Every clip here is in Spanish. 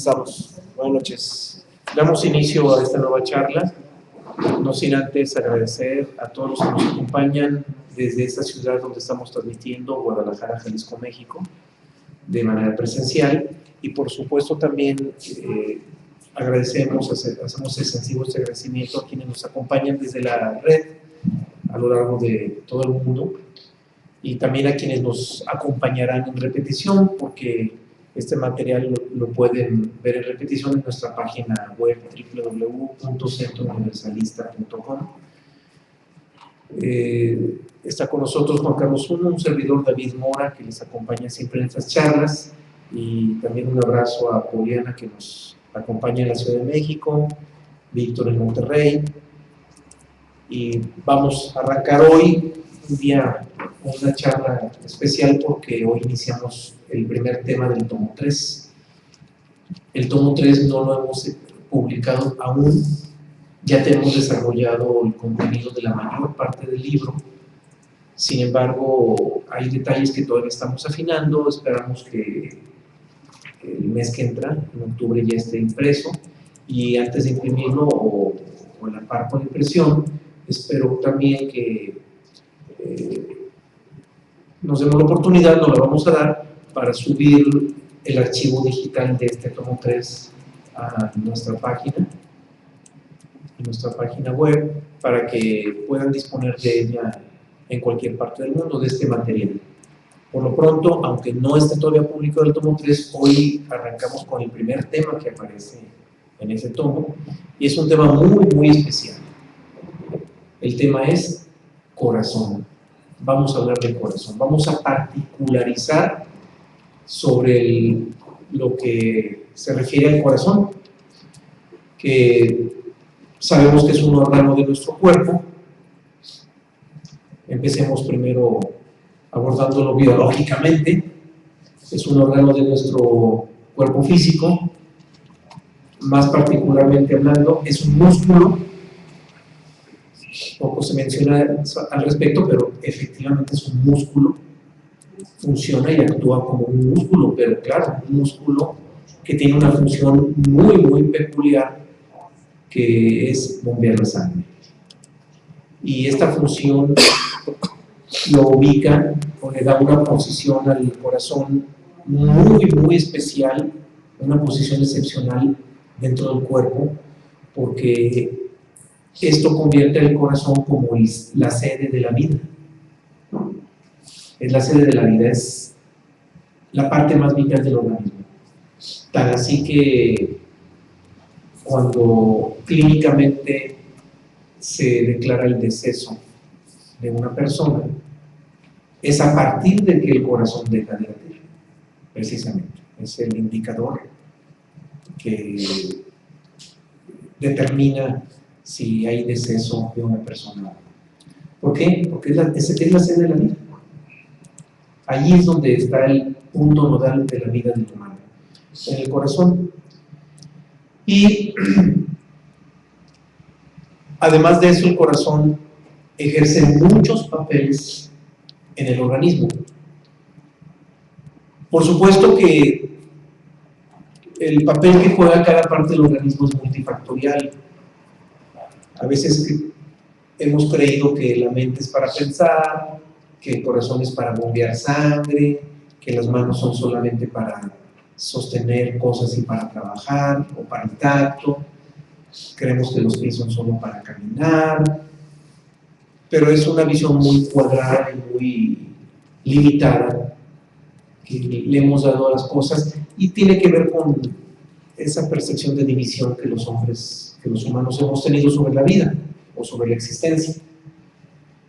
Empezamos. Buenas noches. Damos inicio a esta nueva charla, no sin antes agradecer a todos los que nos acompañan desde esta ciudad donde estamos transmitiendo, Guadalajara, Jalisco, México, de manera presencial, y por supuesto también hacemos extensivo este agradecimiento a quienes nos acompañan desde la red a lo largo de todo el mundo, y también a quienes nos acompañarán en repetición, porque este material lo pueden ver en repetición en nuestra página web www.centrouniversalista.com. Está con nosotros Juan Carlos Uno, un servidor David Mora, que les acompaña siempre en estas charlas, y también un abrazo a Poliana, que nos acompaña en la Ciudad de México, Víctor en Monterrey. Y vamos a arrancar hoy una charla especial porque hoy iniciamos el primer tema del tomo 3. El tomo 3 no lo hemos publicado aún, ya tenemos desarrollado el contenido de la mayor parte del libro. Sin embargo, hay detalles que todavía estamos afinando. Esperamos que el mes que entra, en octubre, ya esté impreso, y antes de imprimirlo o a la par con la impresión, espero también que nos demos la oportunidad, nos la vamos a dar, para subir el archivo digital de este tomo 3 a nuestra página web, para que puedan disponer de ella en cualquier parte del mundo, de este material. Por lo pronto, aunque no esté todavía publicado el tomo 3, hoy arrancamos con el primer tema que aparece en ese tomo, y es un tema muy, muy especial. El tema es corazón. Vamos a hablar del corazón, vamos a particularizar sobre lo que se refiere al corazón, que sabemos que es un órgano de nuestro cuerpo. Empecemos primero abordándolo biológicamente. Es un órgano de nuestro cuerpo físico, más particularmente hablando, es un músculo. Poco se menciona al respecto, pero efectivamente es un músculo, funciona y actúa como un músculo, pero claro, un músculo que tiene una función muy, muy peculiar, que es bombear la sangre. Y esta función lo ubica o le da una posición al corazón muy, muy especial, una posición excepcional dentro del cuerpo, porque esto convierte el corazón como la sede de la vida. Es la sede de la vida, es la parte más vital del organismo. Tan así que cuando clínicamente se declara el deceso de una persona, es a partir de que el corazón deja de latir, precisamente. Es el indicador que determina si hay deceso de una persona. ¿Por qué? Porque es la sede de la vida. Allí es donde está el punto nodal de la vida del humano, en el corazón. Y además de eso, el corazón ejerce muchos papeles en el organismo. Por supuesto que el papel que juega cada parte del organismo es multifactorial. A veces hemos creído que la mente es para pensar, que el corazón es para bombear sangre, que las manos son solamente para sostener cosas y para trabajar, o para el tacto. Creemos que los pies son solo para caminar, pero es una visión muy cuadrada y muy limitada que le hemos dado a las cosas, y tiene que ver con esa percepción de división que los humanos hemos tenido sobre la vida o sobre la existencia.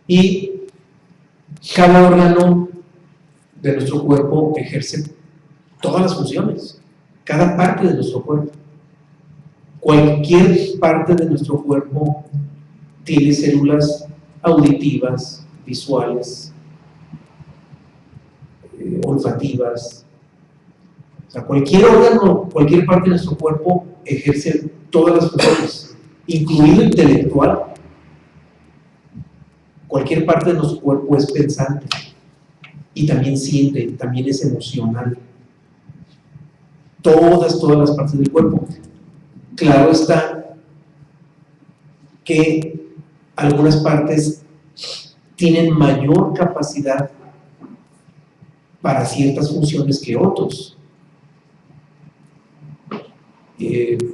Y cada órgano de nuestro cuerpo ejerce todas las funciones, cada parte de nuestro cuerpo. Cualquier parte de nuestro cuerpo tiene células auditivas, visuales, olfativas. O sea, cualquier órgano, cualquier parte de nuestro cuerpo ejerce todas las funciones, incluido intelectual. Cualquier parte de nuestro cuerpo es pensante y también siente, también es emocional. todas las partes del cuerpo. Claro está que algunas partes tienen mayor capacidad para ciertas funciones que otros.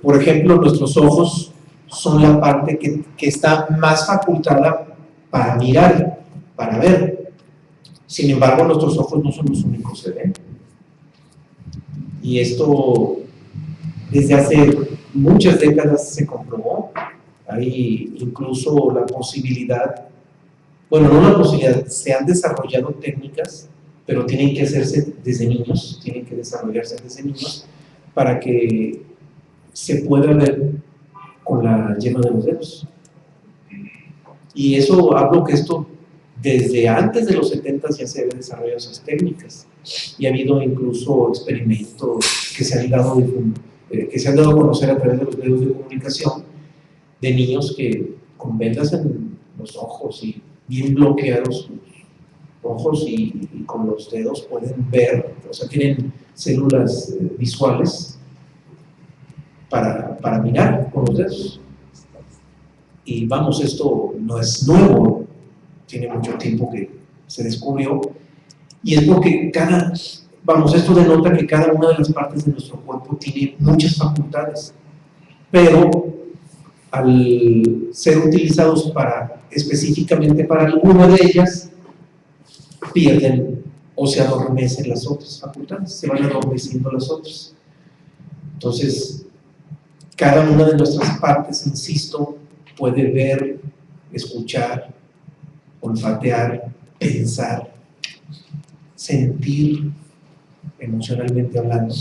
Por ejemplo, nuestros ojos son la parte que está más facultada para mirar, para ver. Sin embargo, nuestros ojos no son los únicos que ven. Y esto desde hace muchas décadas se comprobó. Hay incluso la posibilidad, bueno, no la posibilidad, se han desarrollado técnicas, pero tienen que hacerse desde niños, tienen que desarrollarse desde niños para que se pueda ver con la yema de los dedos. Y eso, hablo que esto desde antes de los 70 ya se habían desarrollado esas técnicas, y ha habido incluso experimentos que se han dado a conocer a través de los medios de comunicación, de niños que con vendas en los ojos y bien bloqueados sus ojos y con los dedos pueden ver, o sea, tienen células visuales para mirar con los dedos. Y vamos, esto no es nuevo, tiene mucho tiempo que se descubrió, y es porque esto denota que cada una de las partes de nuestro cuerpo tiene muchas facultades, pero al ser utilizados específicamente para alguna de ellas, pierden o se adormecen las otras facultades, se van adormeciendo las otras. Entonces, cada una de nuestras partes, insisto, puede ver, escuchar, olfatear, pensar, sentir, emocionalmente hablando.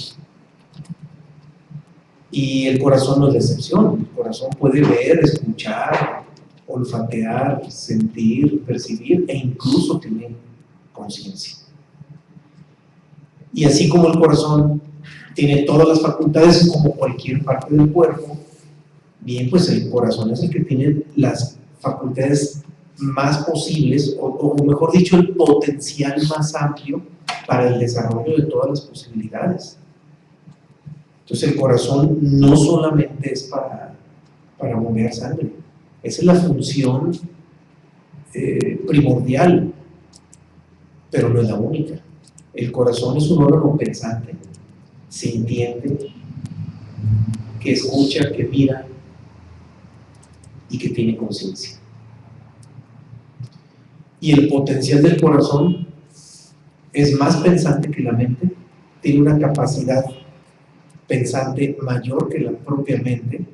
Y el corazón no es la excepción. El corazón puede ver, escuchar, olfatear, sentir, percibir, e incluso tiene conciencia. Y así como el corazón tiene todas las facultades como cualquier parte del cuerpo, bien, pues el corazón es el que tiene las facultades más posibles, o mejor dicho, el potencial más amplio para el desarrollo de todas las posibilidades. Entonces el corazón no solamente es para mover sangre, esa es la función primordial, pero no es la única. El corazón es un órgano pensante, sintiente, que escucha, que mira y que tiene conciencia. Y el potencial del corazón es más pensante que la mente, tiene una capacidad pensante mayor que la propia mente,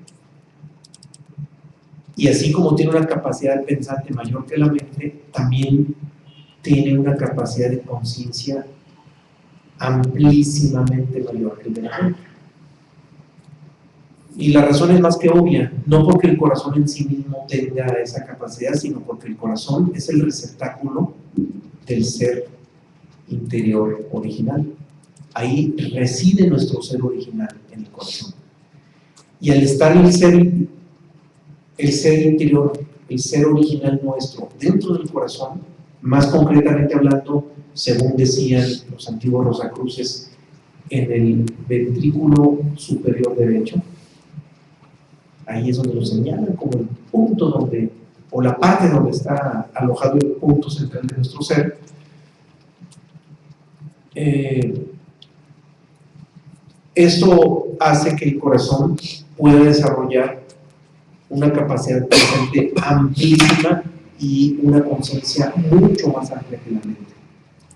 y así como tiene una capacidad pensante mayor que la mente, también tiene una capacidad de conciencia amplísimamente mayor que la mente. Y la razón es más que obvia, no porque el corazón en sí mismo tenga esa capacidad, sino porque el corazón es el receptáculo del ser interior original. Ahí reside nuestro ser original, en el corazón. Y al estar el ser interior, el ser original nuestro, dentro del corazón, más concretamente hablando, según decían los antiguos rosacruces, en el ventrículo superior derecho, ahí es donde lo señalan como el punto donde, o la parte donde está alojado el punto central de nuestro ser. Esto hace que el corazón pueda desarrollar una capacidad pensante amplísima y una conciencia mucho más amplia que la mente,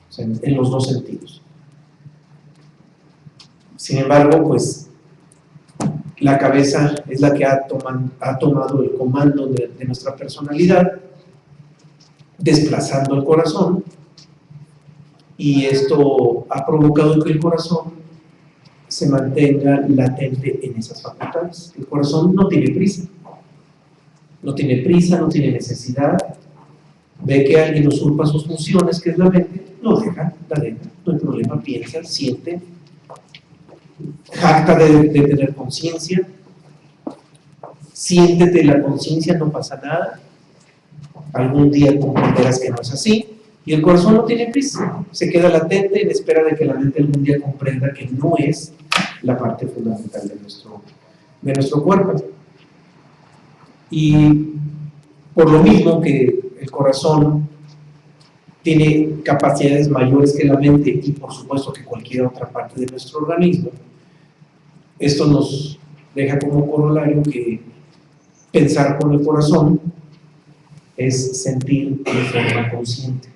o sea, en los dos sentidos. Sin embargo, pues la cabeza es la que ha tomado el comando de nuestra personalidad, desplazando el corazón, y esto ha provocado que el corazón se mantenga latente en esas facultades. El corazón no tiene prisa, no tiene necesidad, ve que alguien usurpa sus funciones, que es la mente, lo deja, no hay problema, piensa, siente, jacta de tener conciencia, siéntete la conciencia, no pasa nada, algún día comprenderás que no es así, y el corazón no tiene prisa, se queda latente en espera de que la mente algún día comprenda que no es la parte fundamental de nuestro cuerpo. Y por lo mismo que el corazón tiene capacidades mayores que la mente y por supuesto que cualquier otra parte de nuestro organismo, esto nos deja como corolario que pensar con el corazón es sentir de forma consciente.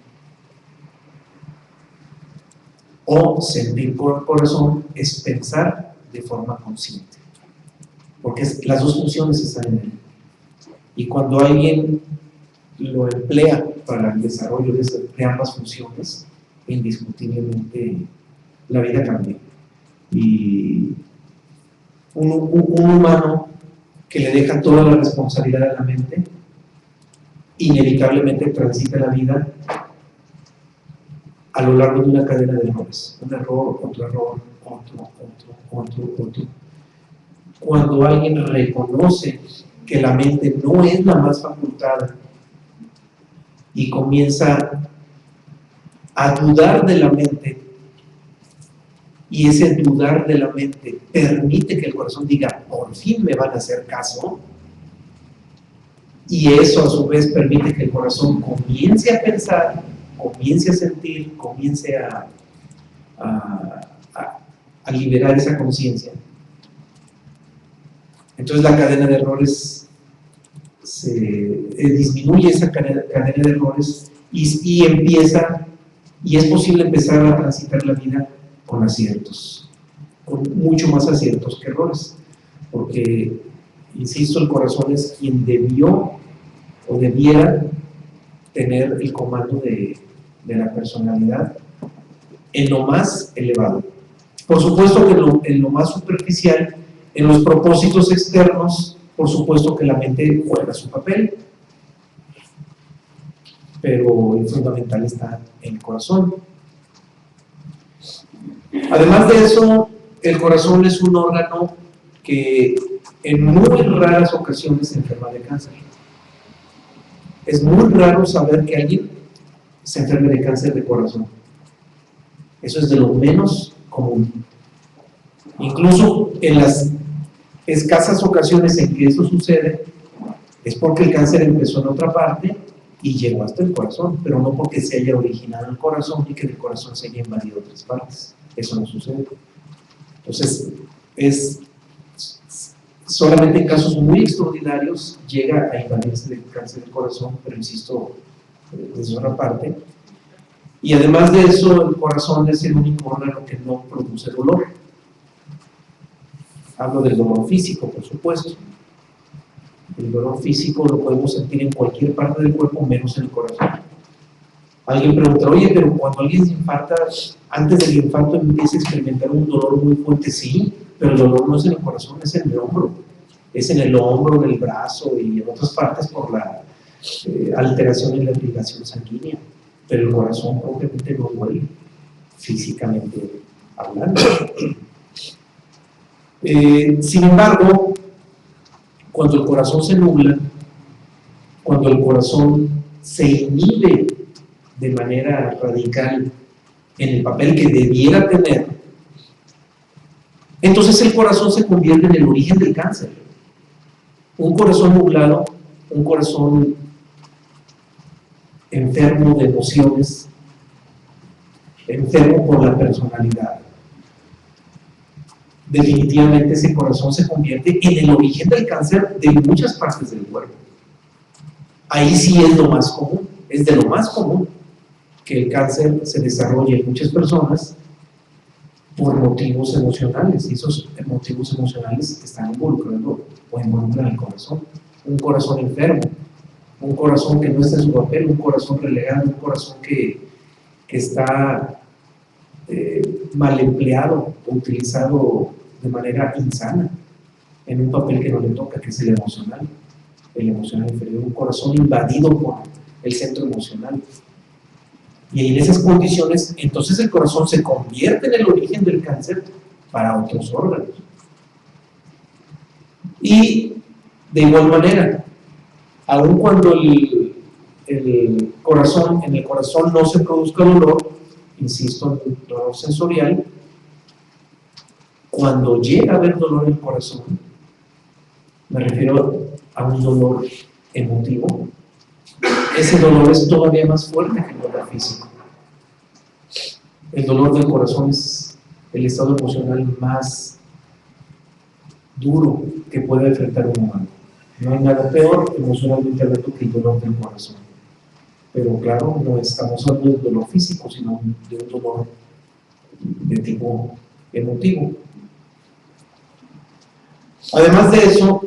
O sentir con el corazón es pensar de forma consciente. Porque las dos funciones están en él. Y cuando alguien lo emplea para el desarrollo de ambas funciones, indiscutiblemente la vida cambia. Y un humano que le deja toda la responsabilidad a la mente, inevitablemente transita la vida a lo largo de una cadena de errores. Un error, otro, otro. Cuando alguien reconoce que la mente no es la más facultada y comienza a dudar de la mente, y ese dudar de la mente permite que el corazón diga, por fin me van a hacer caso, y eso a su vez permite que el corazón comience a pensar, comience a sentir, comience a liberar esa conciencia. Entonces la cadena de errores disminuye, esa cadena de errores y empieza, y es posible empezar a transitar la vida con aciertos, con mucho más aciertos que errores, porque, insisto, el corazón es quien debió o debiera tener el comando de la personalidad en lo más elevado. Por supuesto que en lo más superficial, en los propósitos externos, por supuesto que la mente juega su papel, pero el fundamental está en el corazón. Además de eso, el corazón es un órgano que en muy raras ocasiones se enferma de cáncer. Es muy raro saber que alguien se enferme de cáncer de corazón. Eso es de lo menos común. Incluso en las escasas ocasiones en que eso sucede, es porque el cáncer empezó en otra parte y llegó hasta el corazón, pero no porque se haya originado el corazón y que el corazón se haya invadido otras partes. Eso no sucede. Entonces, solamente en casos muy extraordinarios llega a invadirse el cáncer del corazón, pero insisto, desde otra parte. Y además de eso, el corazón es el único órgano que no produce dolor. Hablo del dolor físico, por supuesto. El dolor físico lo podemos sentir en cualquier parte del cuerpo, menos en el corazón. Alguien pregunta, oye, pero cuando alguien se infarta, antes del infarto empieza a experimentar un dolor muy fuerte. Sí, pero el dolor no es en el corazón, es en el hombro. Es en el hombro, en el brazo y en otras partes por la alteración en la irrigación sanguínea. Pero el corazón propiamente no duele, físicamente hablando. Sin embargo, cuando el corazón se nubla, cuando el corazón se inhibe de manera radical en el papel que debiera tener, entonces el corazón se convierte en el origen del cáncer. Un corazón nublado, un corazón enfermo de emociones, enfermo por la personalidad. Definitivamente ese corazón se convierte en el origen del cáncer de muchas partes del cuerpo. Ahí sí es lo más común, es de lo más común que el cáncer se desarrolle en muchas personas por motivos emocionales, y esos motivos emocionales están involucrando o involucran el corazón. Un corazón enfermo, un corazón que no está en su papel, un corazón relegado, un corazón que está mal empleado o utilizado de manera insana en un papel que no le toca, que es el emocional inferior, un corazón invadido por el centro emocional. Y en esas condiciones, entonces el corazón se convierte en el origen del cáncer para otros órganos. Y de igual manera, aun cuando en el corazón no se produzca dolor, insisto, en el dolor sensorial, Cuando llega a haber dolor en el corazón, me refiero a un dolor emotivo, ese dolor es todavía más fuerte que el dolor físico. El dolor del corazón es el estado emocional más duro que puede enfrentar un humano. No hay nada peor emocionalmente hablando que el dolor del corazón. Pero claro, no estamos hablando del dolor físico, sino de un dolor de tipo emotivo. Además de eso,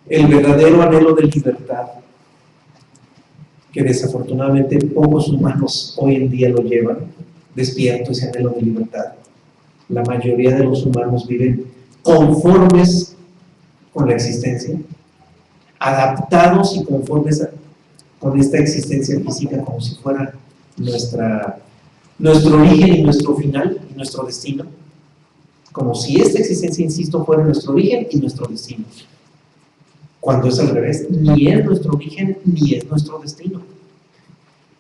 el verdadero anhelo de libertad, que desafortunadamente pocos humanos hoy en día lo llevan, despierto ese anhelo de libertad. La mayoría de los humanos viven conformes con la existencia, adaptados y conformes con esta existencia física como si fuera nuestro origen y nuestro final y nuestro destino, como si esta existencia, insisto, fuera nuestro origen y nuestro destino, cuando es al revés, ni es nuestro origen ni es nuestro destino.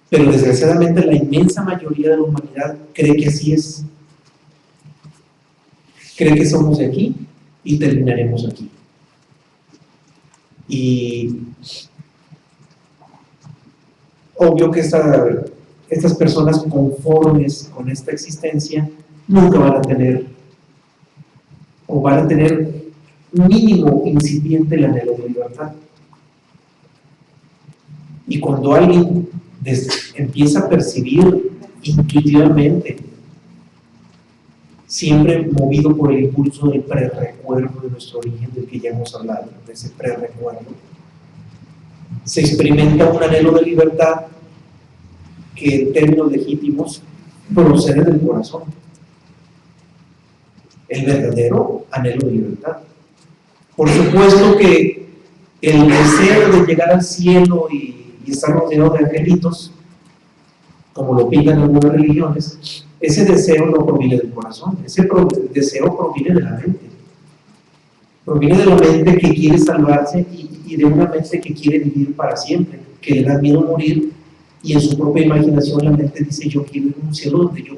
Pero desgraciadamente la inmensa mayoría de la humanidad cree que así es, cree que somos de aquí y terminaremos aquí. Y obvio que estas personas conformes con esta existencia nunca van a tener, o van a tener mínimo incipiente el anhelo de libertad. Y cuando alguien empieza a percibir intuitivamente, siempre movido por el impulso del prerrecuerdo de nuestro origen, del que ya hemos hablado, de ese prerrecuerdo, se experimenta un anhelo de libertad que en términos legítimos procede del corazón. El verdadero anhelo de libertad. Por supuesto que el deseo de llegar al cielo y estar rodeado de angelitos, como lo pintan algunas religiones, ese deseo no proviene del corazón, ese deseo proviene de la mente. Proviene de la mente que quiere salvarse y de una mente que quiere vivir para siempre, que le da miedo morir, y en su propia imaginación la mente dice: yo quiero ir a un cielo donde yo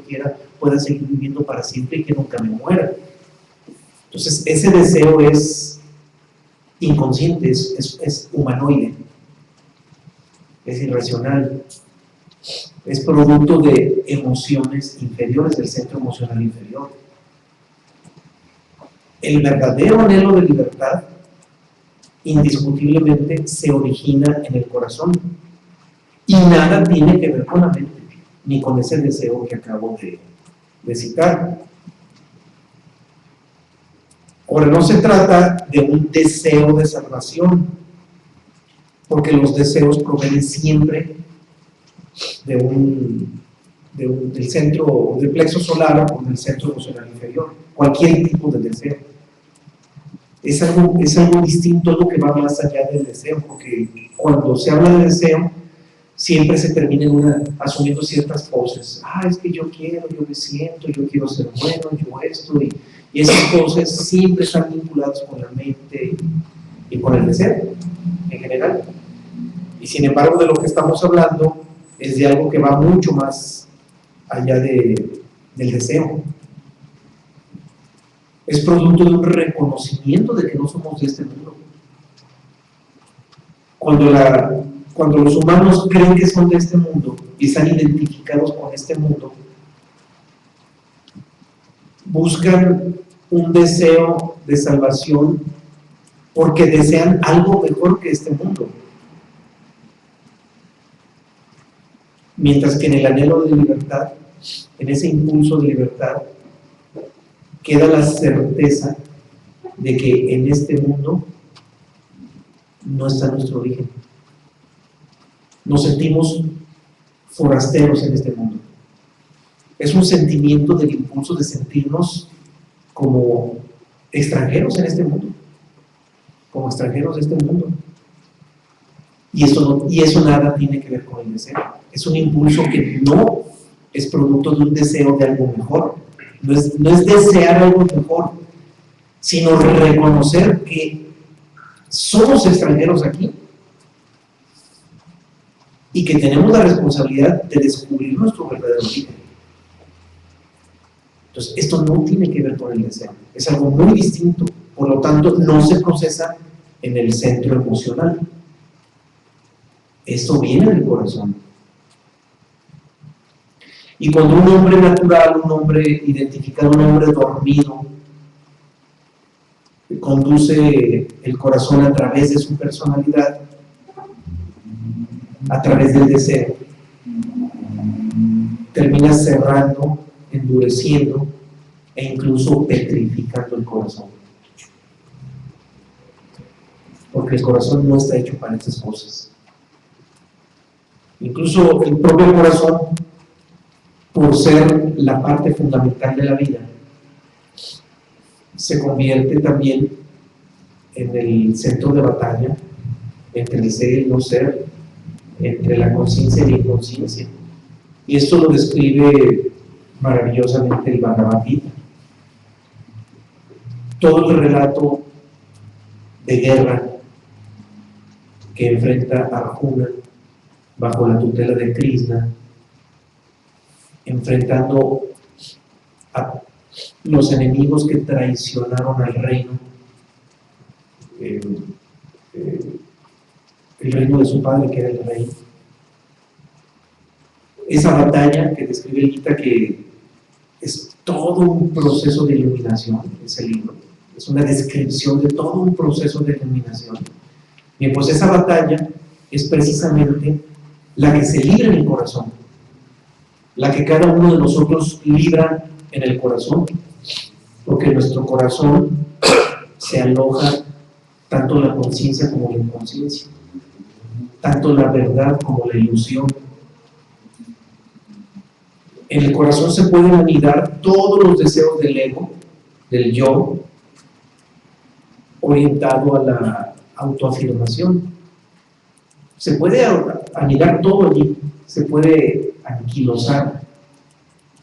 pueda seguir viviendo para siempre y que nunca me muera. Entonces ese deseo es inconsciente, es humanoide, es irracional, es producto de emociones inferiores, del centro emocional inferior. El verdadero anhelo de libertad indiscutiblemente se origina en el corazón y nada tiene que ver con la mente, ni con ese deseo que acabo de citar. Ahora, no se trata de un deseo de salvación, porque los deseos provienen siempre del centro, del plexo solar o del centro emocional inferior, cualquier tipo de deseo. Es algo distinto, algo que va más allá del deseo, porque cuando se habla de deseo, siempre se termina asumiendo ciertas poses. Es que yo quiero, yo me siento, yo quiero ser bueno, yo esto, y esas cosas siempre están vinculadas con la mente y con el deseo en general. Y sin embargo, de lo que estamos hablando es de algo que va mucho más allá del deseo. Es producto de un reconocimiento de que no somos de este mundo. Cuando los humanos creen que son de este mundo y están identificados con este mundo, buscan un deseo de salvación porque desean algo mejor que este mundo. Mientras que en el anhelo de libertad, en ese impulso de libertad, queda la certeza de que en este mundo no está nuestro origen. Nos sentimos forasteros en este mundo. Es un sentimiento del impulso de sentirnos como extranjeros en este mundo, como extranjeros de este mundo. Y eso nada tiene que ver con el deseo. Es un impulso que no es producto de un deseo de algo mejor. No es desear algo mejor, sino reconocer que somos extranjeros aquí y que tenemos la responsabilidad de descubrir nuestro verdadero origen. Entonces, esto no tiene que ver con el deseo, es algo muy distinto, por lo tanto, no se procesa en el centro emocional. Esto viene del corazón. Y cuando un hombre natural, un hombre identificado, un hombre dormido, conduce el corazón a través de su personalidad, a través del deseo, termina cerrando, endureciendo e incluso petrificando el corazón. Porque el corazón no está hecho para estas cosas. Incluso el propio corazón, por ser la parte fundamental de la vida, se convierte también en el centro de batalla entre el ser y el no ser, entre la conciencia y la inconsciencia. Y esto lo describe maravillosamente el Bhagavad Gita. Todo el relato de guerra que enfrenta a Arjuna bajo la tutela de Krishna, enfrentando a los enemigos que traicionaron al reino, el reino de su padre, que era el rey. Esa batalla que describe el Gita, que es todo un proceso de iluminación, ese libro, es una descripción de todo un proceso de iluminación. Bien, pues esa batalla es precisamente la que se libra en el corazón, la que cada uno de nosotros libra en el corazón, porque en nuestro corazón se aloja tanto la conciencia como la inconsciencia, tanto la verdad como la ilusión. En el corazón se pueden anidar todos los deseos del ego, del yo, orientado a la autoafirmación. Se puede anidar todo allí, se puede anquilosar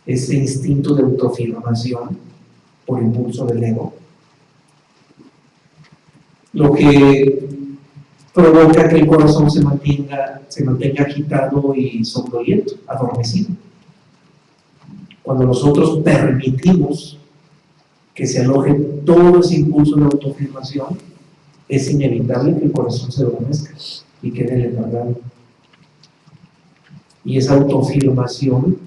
ese instinto de autoafirmación por impulso del ego, lo que provoca que el corazón se mantenga agitado y somnoliento, adormecido. Cuando nosotros permitimos que se aloje todo ese impulso de autoafirmación, es inevitable que el corazón se adormezca y quede letargado. Y esa autoafirmación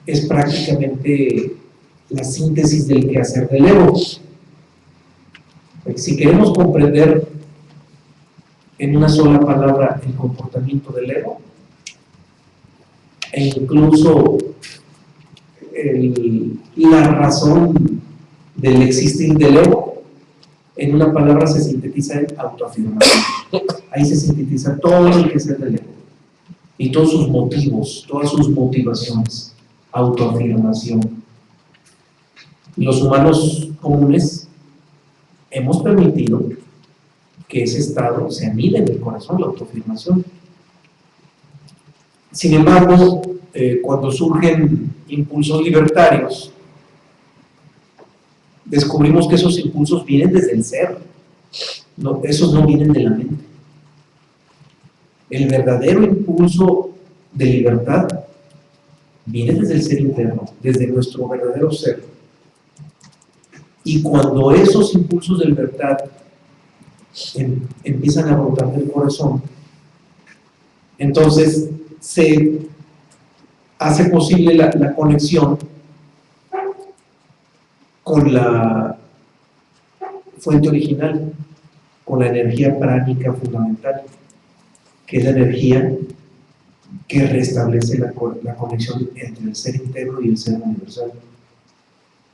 es prácticamente la síntesis del quehacer del ego. Si queremos comprender en una sola palabra el comportamiento del ego, e incluso la razón del existir del ego, en una palabra se sintetiza en autoafirmación. Ahí se sintetiza todo el quehacer del ego y todos sus motivos, todas sus motivaciones. Autoafirmación. Los humanos comunes hemos permitido que ese estado se anide en el corazón, la autoafirmación. Sin embargo, cuando surgen impulsos libertarios, descubrimos que esos impulsos vienen desde el ser, no, esos no vienen de la mente. El verdadero impulso de libertad viene desde el ser interno, desde nuestro verdadero ser. Y cuando esos impulsos de libertad empiezan a brotar del corazón, entonces se hace posible la conexión con la fuente original, con la energía pránica fundamental, que es la energía que restablece la conexión entre el ser interno y el ser universal.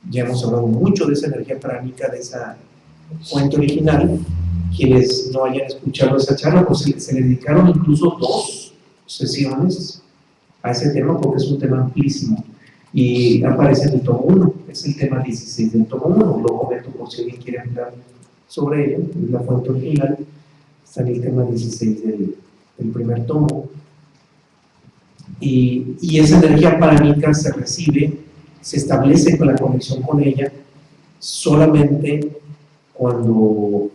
Ya hemos hablado mucho de esa energía pránica, de esa fuente original. Quienes no hayan escuchado esa charla, pues se le dedicaron incluso 2 sesiones a ese tema, porque es un tema amplísimo y aparece en el tomo 1, es el tema 16 del tomo 1, lo comento por si alguien quiere hablar sobre ello, es la fuente original, está en el tema 16 del primer tomo. Y esa energía pránica se recibe, se establece con la conexión con ella solamente cuando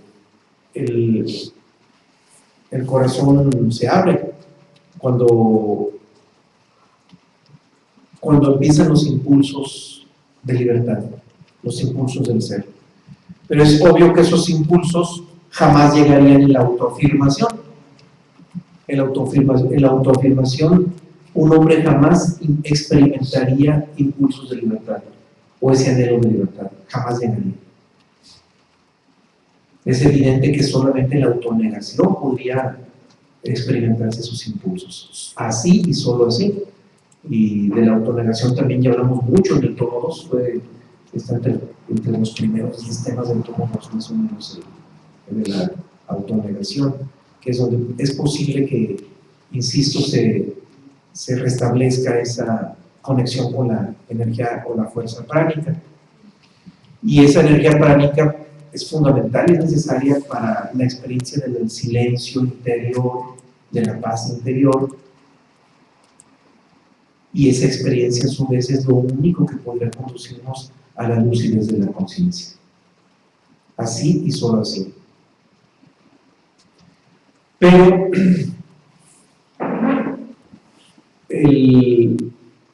el corazón se abre, cuando empiezan los impulsos de libertad, los impulsos del ser. Pero es obvio que esos impulsos jamás llegarían en la autoafirmación. En la autoafirmación, un hombre jamás experimentaría impulsos de libertad o ese anhelo de libertad, jamás llegaría. Es evidente que solamente en la autonegación podría experimentarse esos impulsos, así y solo así. Y de la autonegación también ya hablamos mucho en el tomo 2, está entre los primeros sistemas del tomo 2, más o menos el de la autonegación, que es donde es posible que, insisto, se restablezca esa conexión con la energía o la fuerza pránica. Y esa energía pránica es fundamental y es necesaria para la experiencia del silencio interior, de la paz interior, y esa experiencia a su vez es lo único que podría conducirnos a la lucidez de la conciencia. Así y solo así. Pero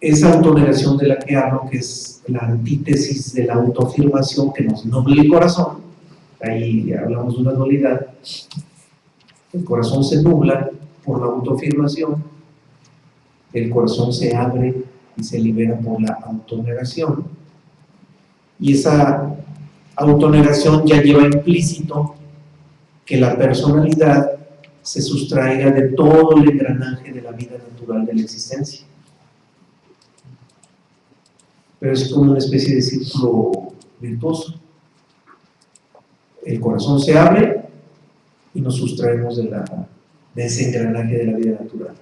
esa autonegación de la que hablo, que es la antítesis de la autoafirmación que nos nubla el corazón, ahí hablamos de una dualidad, el corazón se nubla por la autoafirmación, el corazón se abre y se libera por la autonegación, y esa autonegación ya lleva implícito que la personalidad se sustraiga de todo el engranaje de la vida natural de la existencia. Pero es como una especie de círculo virtuoso. El corazón se abre y nos sustraemos de ese engranaje de la vida natural.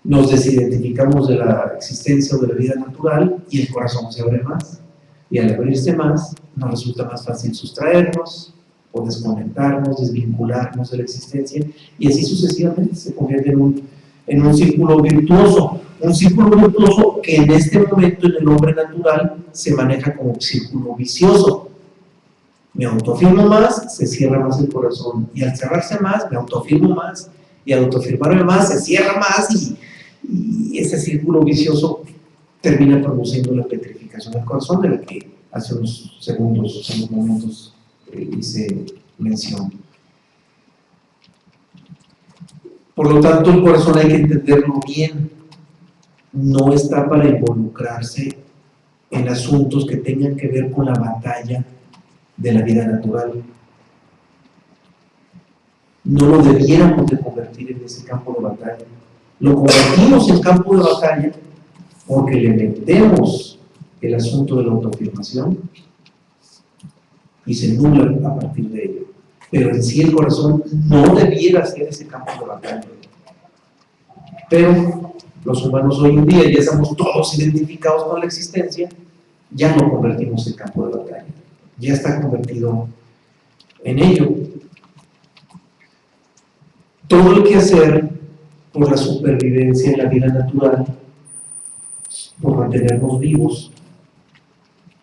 Nos desidentificamos de la existencia o de la vida natural y el corazón se abre más. Y al abrirse más, nos resulta más fácil sustraernos o desconectarnos, desvincularnos de la existencia, y así sucesivamente se convierte en un círculo virtuoso. Un círculo virtuoso que en este momento en el hombre natural se maneja como un círculo vicioso. Me autoafirmo más, se cierra más el corazón, y al cerrarse más, me autoafirmo más, y al autoafirmarme más, se cierra más, y ese círculo vicioso termina produciendo la petrificación del corazón, de la que hace unos segundos, unos momentos hice mención. Por lo tanto, el corazón hay que entenderlo bien. No está para involucrarse en asuntos que tengan que ver con la batalla de la vida natural. No lo debiéramos de convertir en ese campo de batalla. Lo convertimos en campo de batalla porque le metemos el asunto de la autoafirmación y se nubla a partir de ello. Pero en sí el corazón no debiera ser ese campo de batalla. Pero los humanos hoy en día ya estamos todos identificados con la existencia, ya no convertimos el campo de batalla, ya está convertido en ello. Todo el quehacer por la supervivencia en la vida natural, por mantenernos vivos,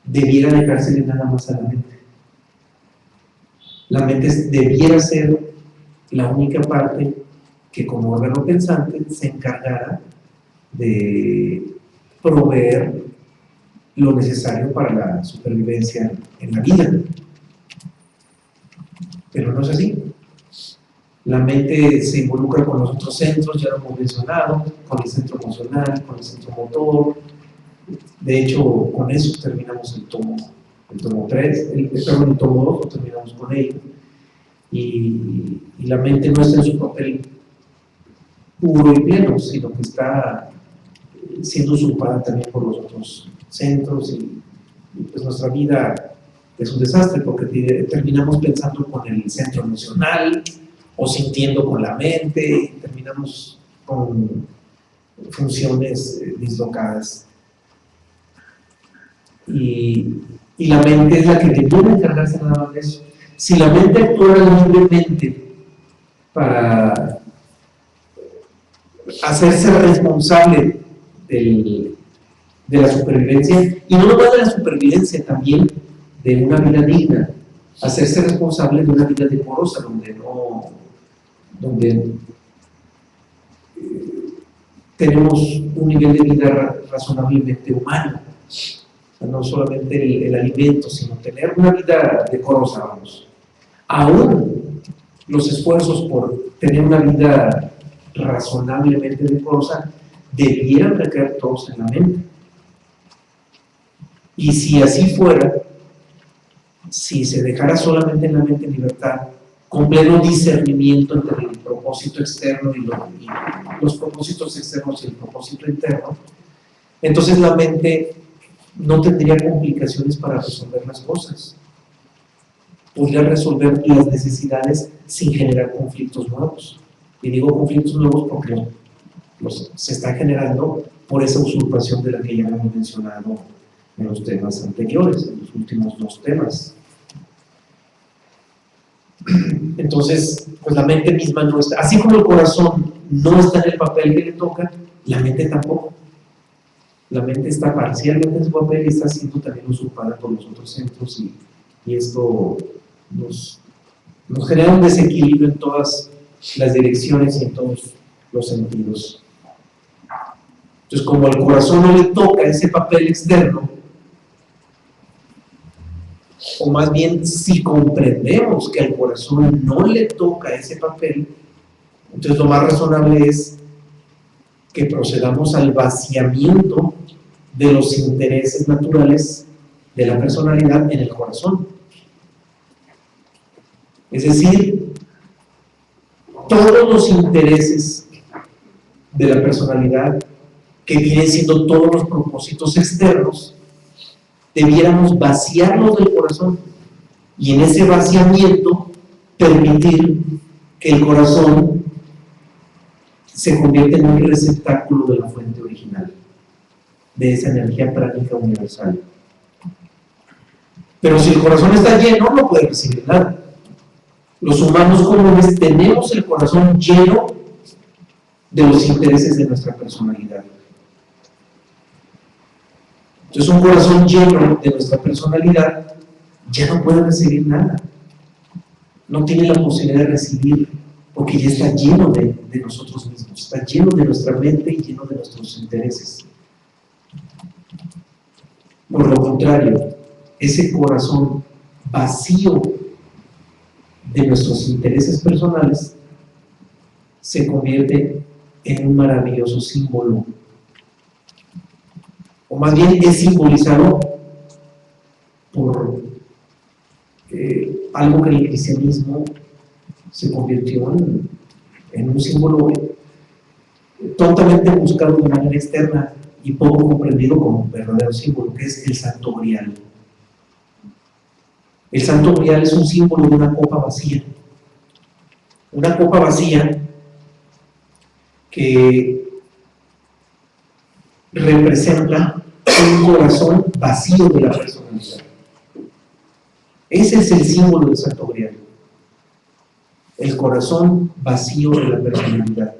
debiera dejarse nada más a la mente. La mente debiera ser la única parte que como órgano pensante se encargara de proveer lo necesario para la supervivencia en la vida. Pero no es así. La mente se involucra con los otros centros, ya lo hemos mencionado, con el centro emocional, con el centro motor. De hecho, con eso terminamos el tomo 3, el tomo 2, lo terminamos con ello. Y la mente no está en su papel puro y pleno, sino que está siendo usurpada también por los otros centros, y pues nuestra vida es un desastre porque terminamos pensando con el centro emocional o sintiendo con la mente, y terminamos con funciones dislocadas. Y la mente es la que debiera encargarse nada más de eso. Si la mente actuara libremente para hacerse responsable de la supervivencia, y no nomás de la supervivencia, también de una vida digna, hacerse responsable de una vida decorosa, donde tenemos un nivel de vida razonablemente humano. no solamente el alimento, sino tener una vida decorosa, vamos. Aún los esfuerzos por tener una vida razonablemente decorosa debieran recaer todos en la mente. Y si así fuera, si se dejara solamente en la mente libertad, con pleno discernimiento entre el propósito externo y los propósitos externos y el propósito interno, entonces la mente no tendría complicaciones para resolver las cosas. Podría resolver las necesidades sin generar conflictos nuevos. Y digo conflictos nuevos porque se están generando por esa usurpación de la que ya hemos mencionado en los temas anteriores, en los últimos 2 temas. Entonces, pues la mente misma no está, así como el corazón no está en el papel que le toca, la mente tampoco. La mente está parcialmente en su papel y está siendo también usurpada por los otros centros, y esto nos genera un desequilibrio en todas las direcciones y en todos los sentidos. Entonces, como al corazón no le toca ese papel externo, o más bien si comprendemos que al corazón no le toca ese papel, entonces lo más razonable es que procedamos al vaciamiento de los intereses naturales de la personalidad en el corazón. Es decir, todos los intereses de la personalidad, que vienen siendo todos los propósitos externos, debiéramos vaciarlos del corazón, y en ese vaciamiento permitir que el corazón se convierta en un receptáculo de la fuente original, de esa energía pránica universal. Pero si el corazón está lleno, no puede recibir nada. Los humanos comunes tenemos el corazón lleno de los intereses de nuestra personalidad. Entonces, un corazón lleno de nuestra personalidad ya no puede recibir nada. No tiene la posibilidad de recibir, porque ya está lleno de nosotros mismos, está lleno de nuestra mente y lleno de nuestros intereses. Por lo contrario, ese corazón vacío de nuestros intereses personales se convierte en un maravilloso símbolo, o más bien es simbolizado por algo que en el cristianismo se convirtió en un símbolo tontamente buscado de manera externa y poco comprendido como un verdadero símbolo, que es el Santo Grial. El Santo Grial es un símbolo de una copa vacía. Una copa vacía que representa un corazón vacío de la personalidad. Ese es el símbolo del Santo Grial. El corazón vacío de la personalidad.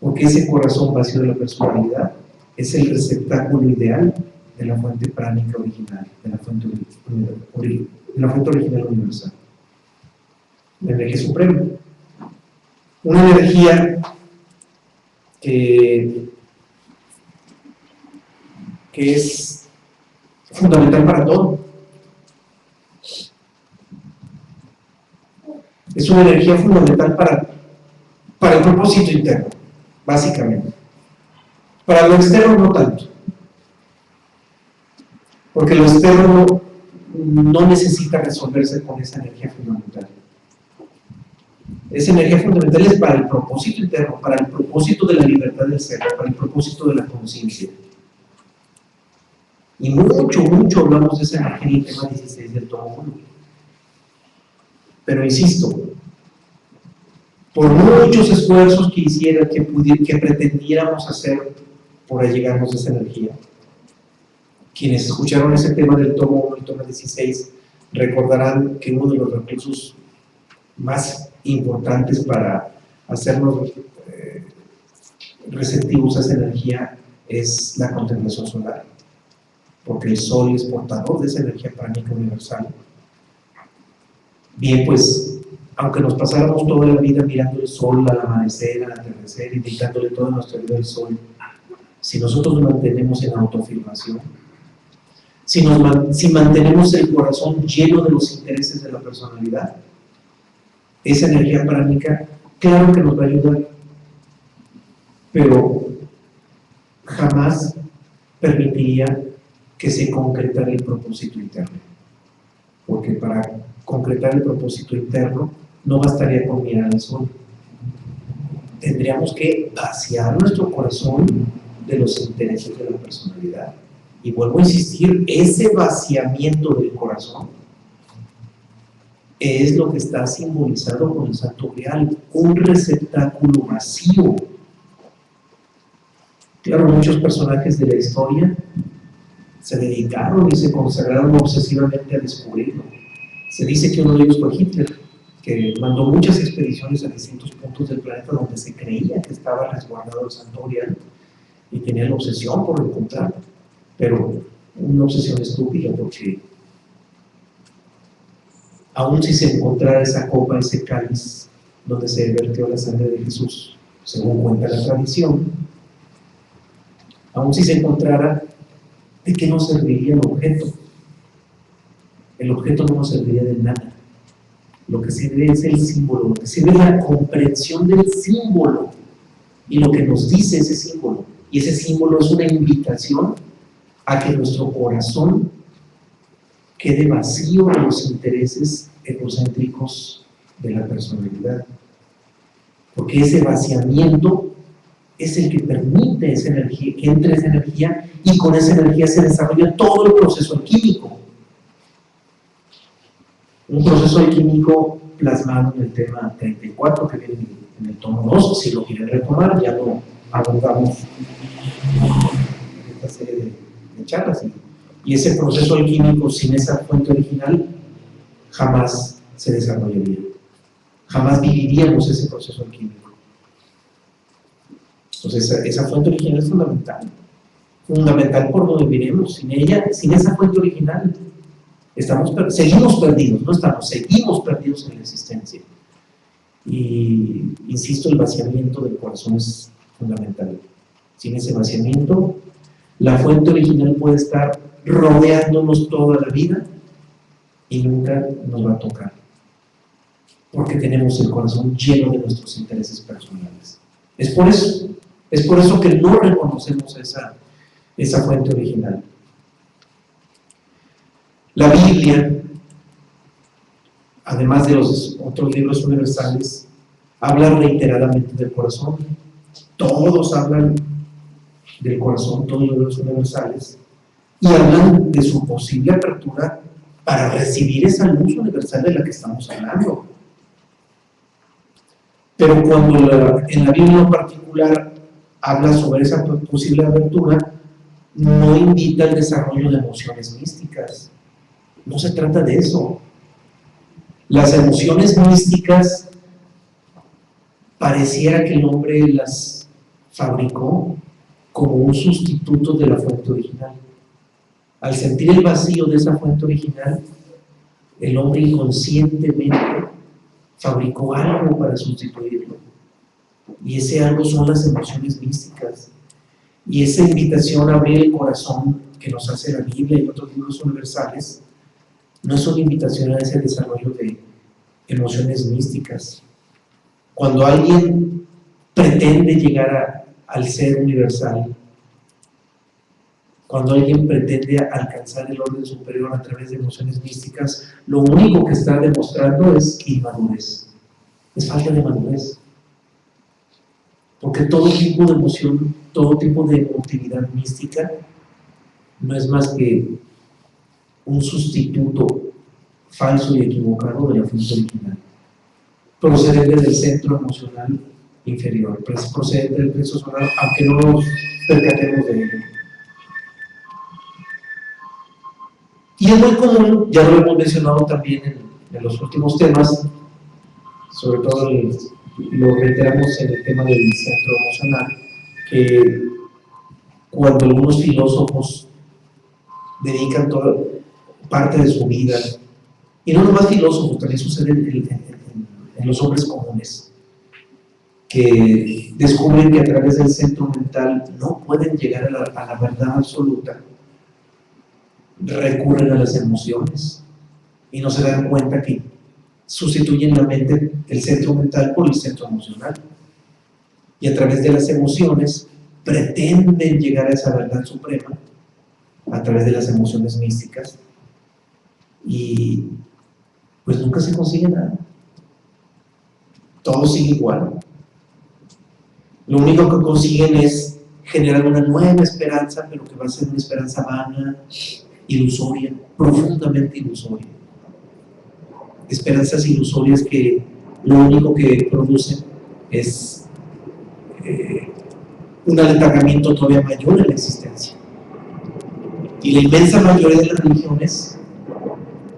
Porque ese corazón vacío de la personalidad es el receptáculo ideal de la fuente pránica original, de la fuente original universal, la energía suprema. Una energía que es fundamental para todo. Es una energía fundamental para el propósito interno, básicamente. Para lo externo no tanto, porque lo externo no necesita resolverse con esa energía fundamental. Esa energía fundamental es para el propósito interno, para el propósito de la libertad del ser, para el propósito de la conciencia. Y mucho hablamos de esa energía en el tema 16 del tomo 1. Pero insisto, por muchos esfuerzos que pretendiéramos hacer por allegarnos a esa energía, quienes escucharon ese tema del tomo 1 y tomo 16 recordarán que uno de los recursos más importantes para hacernos receptivos a esa energía es la contemplación solar, porque el sol es portador de esa energía pránica universal. Bien, pues, aunque nos pasáramos toda la vida mirando el sol al amanecer, al atardecer y dedicándole toda nuestra vida al sol, si nosotros nos mantenemos en autoafirmación, Si mantenemos el corazón lleno de los intereses de la personalidad, esa energía pránica, claro que nos va a ayudar, pero jamás permitiría que se concretara el propósito interno. Porque para concretar el propósito interno no bastaría con mirar al sol. Tendríamos que vaciar nuestro corazón de los intereses de la personalidad. Y vuelvo a insistir, ese vaciamiento del corazón es lo que está simbolizado con el Santo Grial, un receptáculo vacío. Claro, muchos personajes de la historia se dedicaron y se consagraron obsesivamente a descubrirlo. Se dice que uno de ellos fue Hitler, que mandó muchas expediciones a distintos puntos del planeta donde se creía que estaba resguardado el Santo Grial y tenía la obsesión por encontrarlo, pero una obsesión estúpida, porque aun si se encontrara esa copa, ese cáliz donde se vertió la sangre de Jesús, según cuenta la tradición, aun si se encontrara, ¿de qué nos serviría el objeto? El objeto no nos serviría de nada. Lo que sirve es el símbolo, lo que sirve es la comprensión del símbolo y lo que nos dice ese símbolo. Y ese símbolo es una invitación a que nuestro corazón quede vacío de los intereses egocéntricos de la personalidad. Porque ese vaciamiento es el que permite esa energía, que entre esa energía, y con esa energía se desarrolla todo el proceso alquímico. Un proceso alquímico plasmado en el tema 34 que viene en el tomo 2, si lo quieren retomar, ya lo abordamos en esta serie de charlas. Y ese proceso alquímico sin esa fuente original jamás se desarrollaría. Jamás viviríamos ese proceso alquímico. Entonces esa fuente original es fundamental. Fundamental por donde viviremos. Sin ella, sin esa fuente original, seguimos perdidos, seguimos perdidos en la existencia. Y insisto, el vaciamiento del corazón es fundamental. Sin ese vaciamiento, la fuente original puede estar rodeándonos toda la vida y nunca nos va a tocar, porque tenemos el corazón lleno de nuestros intereses personales. Es por eso que no reconocemos esa fuente original. La Biblia, además de los otros libros universales, habla reiteradamente del corazón. Todos hablan del corazón, todos los libros universales, y hablan de su posible apertura para recibir esa luz universal de la que estamos hablando. Pero cuando en la Biblia en particular habla sobre esa posible apertura, no invita al desarrollo de emociones místicas. No se trata de eso. Las emociones místicas pareciera que el hombre las fabricó como un sustituto de la fuente original. Al sentir el vacío de esa fuente original, el hombre inconscientemente fabricó algo para sustituirlo. Y ese algo son las emociones místicas. Y esa invitación a abrir el corazón que nos hace la Biblia y otros libros universales no es una invitación a ese desarrollo de emociones místicas. Cuando alguien pretende llegar al ser universal, cuando alguien pretende alcanzar el orden superior a través de emociones místicas, lo único que está demostrando es inmadurez, es falta de madurez. Porque todo tipo de emoción, todo tipo de emotividad mística no es más que un sustituto falso y equivocado de la fuente original, procedente del centro emocional inferior, procedente del plexo solar, aunque no nos percatemos de ello. Y es muy común, ya lo hemos mencionado también en los últimos temas, sobre todo lo reiteramos en el tema del centro emocional, que cuando algunos filósofos dedican toda parte de su vida, y no nomás filósofos, también sucede en los hombres comunes, que descubren que a través del centro mental no pueden llegar a la verdad absoluta, recurren a las emociones y no se dan cuenta que sustituyen la mente, el centro mental por el centro emocional. Y a través de las emociones pretenden llegar a esa verdad suprema a través de las emociones místicas y pues nunca se consigue nada. Todo sigue igual. Lo único que consiguen es generar una nueva esperanza, pero que va a ser una esperanza vana, ilusoria, profundamente ilusoria. Esperanzas ilusorias que lo único que producen es un aletargamiento todavía mayor en la existencia. Y la inmensa mayoría de las religiones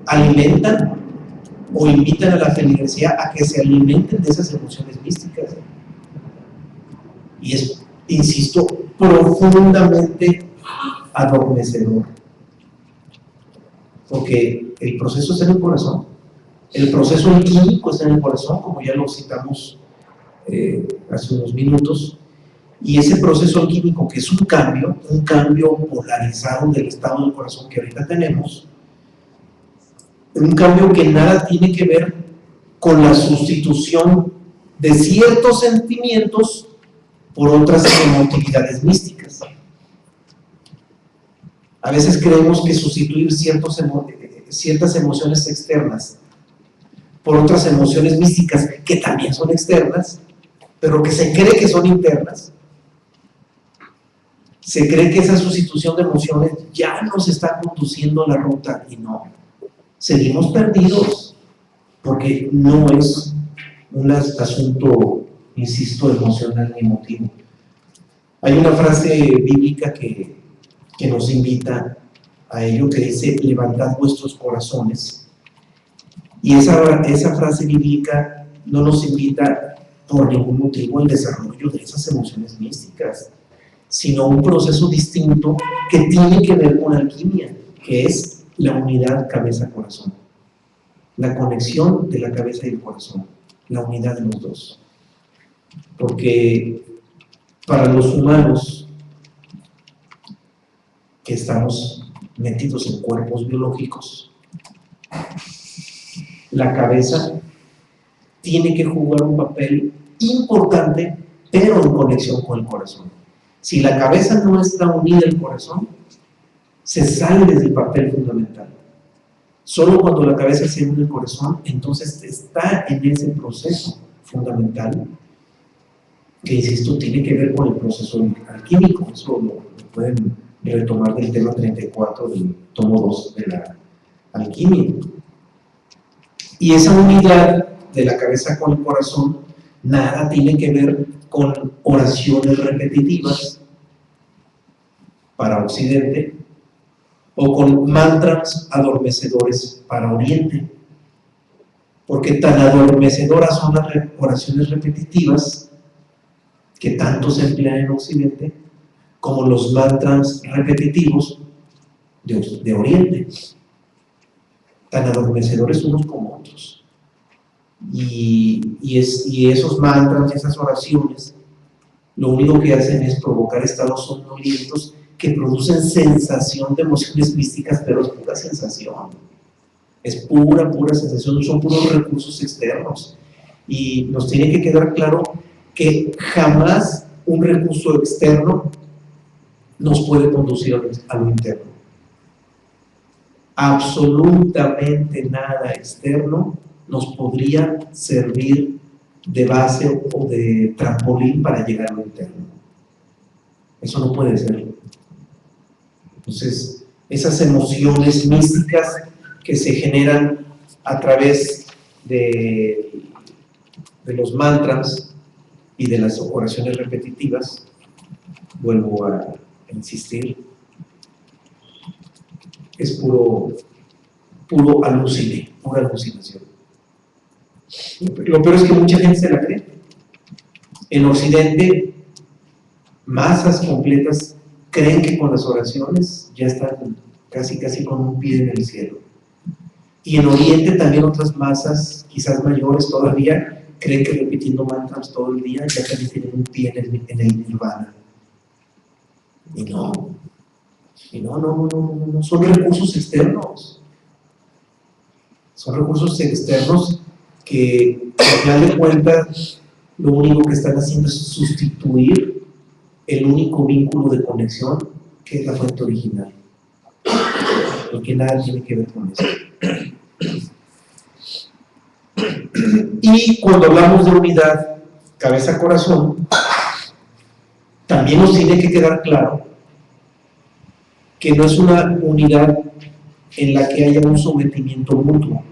alimentan o invitan a la feligresía a que se alimenten de esas emociones místicas. Y es, insisto, profundamente adormecedor. Porque el proceso está en el corazón. El proceso químico está en el corazón, como ya lo citamos hace unos minutos. Y ese proceso químico, que es un cambio polarizado del estado del corazón que ahorita tenemos, un cambio que nada tiene que ver con la sustitución de ciertos sentimientos por otras emotividades místicas. A veces creemos que sustituir ciertas emociones externas por otras emociones místicas que también son externas, pero que se cree que son internas, se cree que esa sustitución de emociones ya nos está conduciendo a la ruta y no. Seguimos perdidos porque no es un asunto, insisto, emocional ni emotivo. Hay una frase bíblica que nos invita a ello, que dice: levantad vuestros corazones. Y esa frase bíblica no nos invita por ningún motivo al desarrollo de esas emociones místicas, sino un proceso distinto que tiene que ver con alquimia, que es la unidad cabeza-corazón, la conexión de la cabeza y el corazón, la unidad de los dos. Porque para los humanos que estamos metidos en cuerpos biológicos, la cabeza tiene que jugar un papel importante, pero en conexión con el corazón. Si la cabeza no está unida al corazón, se sale del papel fundamental. Solo cuando la cabeza se une al corazón, entonces está en ese proceso fundamental, que, insisto, tiene que ver con el proceso alquímico. Eso lo pueden retomar del tema 34 del tomo 2 de la alquimia. Y esa unidad de la cabeza con el corazón nada tiene que ver con oraciones repetitivas para Occidente o con mantras adormecedores para Oriente, porque tan adormecedoras son las oraciones repetitivas que tanto se emplean en Occidente como los mantras repetitivos de Oriente, tan adormecedores unos como otros. Y esos mantras y esas oraciones lo único que hacen es provocar estados somnolientos que producen sensación de emociones místicas, pero es pura sensación. Es pura sensación, son puros recursos externos. Y nos tiene que quedar claro que jamás un recurso externo nos puede conducir a lo interno. Absolutamente nada externo nos podría servir de base o de trampolín para llegar a lo interno. Eso no puede ser. Entonces, esas emociones místicas que se generan a través de los mantras y de las oraciones repetitivas, vuelvo a insistir, es pura alucinación. Lo peor es que mucha gente se la cree. En Occidente, masas completas creen que con las oraciones ya están casi con un pie en el cielo. Y en Oriente también otras masas, quizás mayores todavía, creen que repitiendo mantras todo el día ya también tienen un pie en el nirvana. Y no. Y no, son recursos externos. Son recursos externos que, al final de cuentas, lo único que están haciendo es sustituir el único vínculo de conexión que es la fuente original. Porque nada tiene que ver con eso. Y cuando hablamos de unidad cabeza-corazón, también nos tiene que quedar claro que no es una unidad en la que haya un sometimiento mutuo.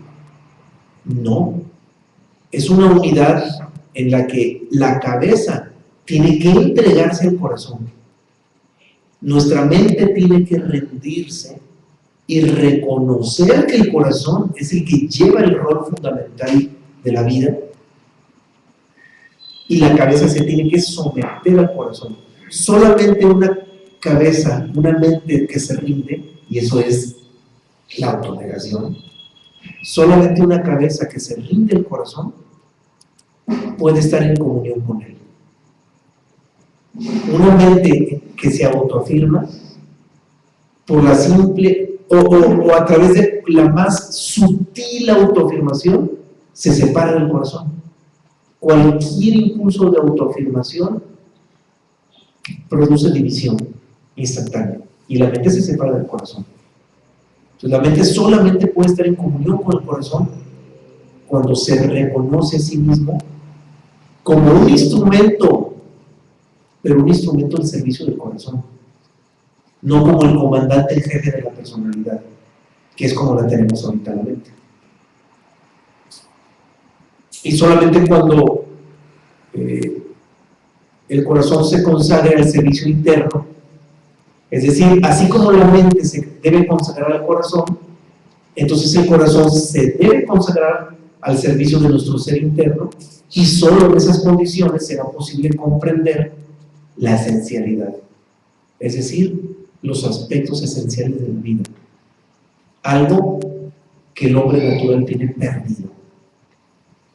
No, es una unidad en la que la cabeza tiene que entregarse al corazón. Nuestra mente tiene que rendirse y reconocer que el corazón es el que lleva el rol fundamental de la vida, y la cabeza se tiene que someter al corazón. Solamente una cabeza, una mente que se rinde, y eso es la autonegación, solamente una cabeza que se rinde al corazón puede estar en comunión con él. Una mente que se autoafirma por la simple o a través de la más sutil autoafirmación se separa del corazón. Cualquier impulso de autoafirmación produce división instantánea y la mente se separa del corazón. Entonces la mente solamente puede estar en comunión con el corazón cuando se reconoce a sí mismo como un instrumento, pero un instrumento al servicio del corazón, no como el comandante en jefe de la personalidad, que es como la tenemos ahorita en la mente. Y solamente cuando el corazón se consagra al servicio interno, es decir, así como la mente se debe consagrar al corazón, entonces el corazón se debe consagrar al servicio de nuestro ser interno, y solo en esas condiciones será posible comprender la esencialidad, es decir, los aspectos esenciales de la vida, algo que el hombre natural tiene perdido.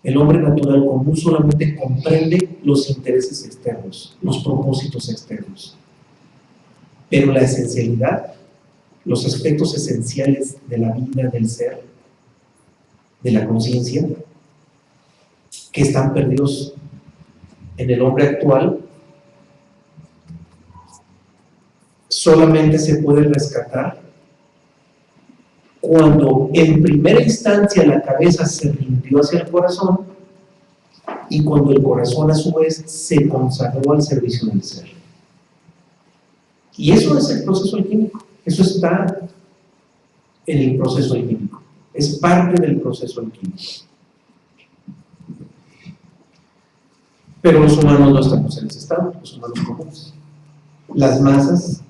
El hombre natural común solamente comprende los intereses externos, los propósitos externos, pero la esencialidad, los aspectos esenciales de la vida, del ser, de la conciencia, que están perdidos en el hombre actual, solamente se puede rescatar cuando en primera instancia la cabeza se rindió hacia el corazón y cuando el corazón a su vez se consagró al servicio del ser. Y eso es el proceso alquímico, eso está en el proceso alquímico, es parte del proceso alquímico. Pero los humanos no estamos en ese estado, los humanos comunes. Las masas,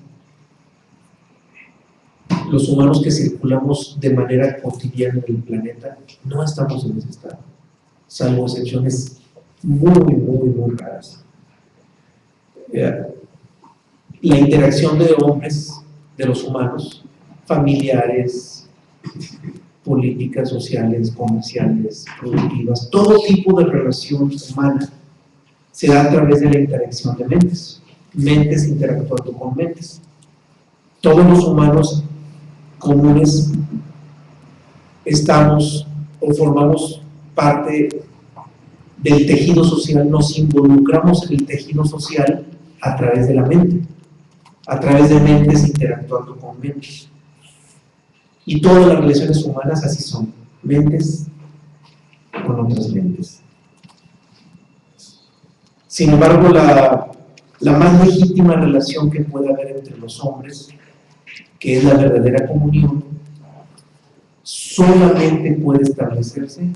los humanos que circulamos de manera cotidiana en el planeta, no estamos en ese estado, salvo excepciones muy raras. La interacción de hombres, de los humanos, familiares, políticas, sociales, comerciales, productivas, todo tipo de relación humana se da a través de la interacción de mentes interactuando con mentes. Todos los humanos comunes estamos o formamos parte del tejido social, nos involucramos en el tejido social a través de la mente, a través de mentes interactuando con mentes. Y todas las relaciones humanas así son, mentes con otras mentes. Sin embargo, la más legítima relación que puede haber entre los hombres, que es la verdadera comunión, solamente puede establecerse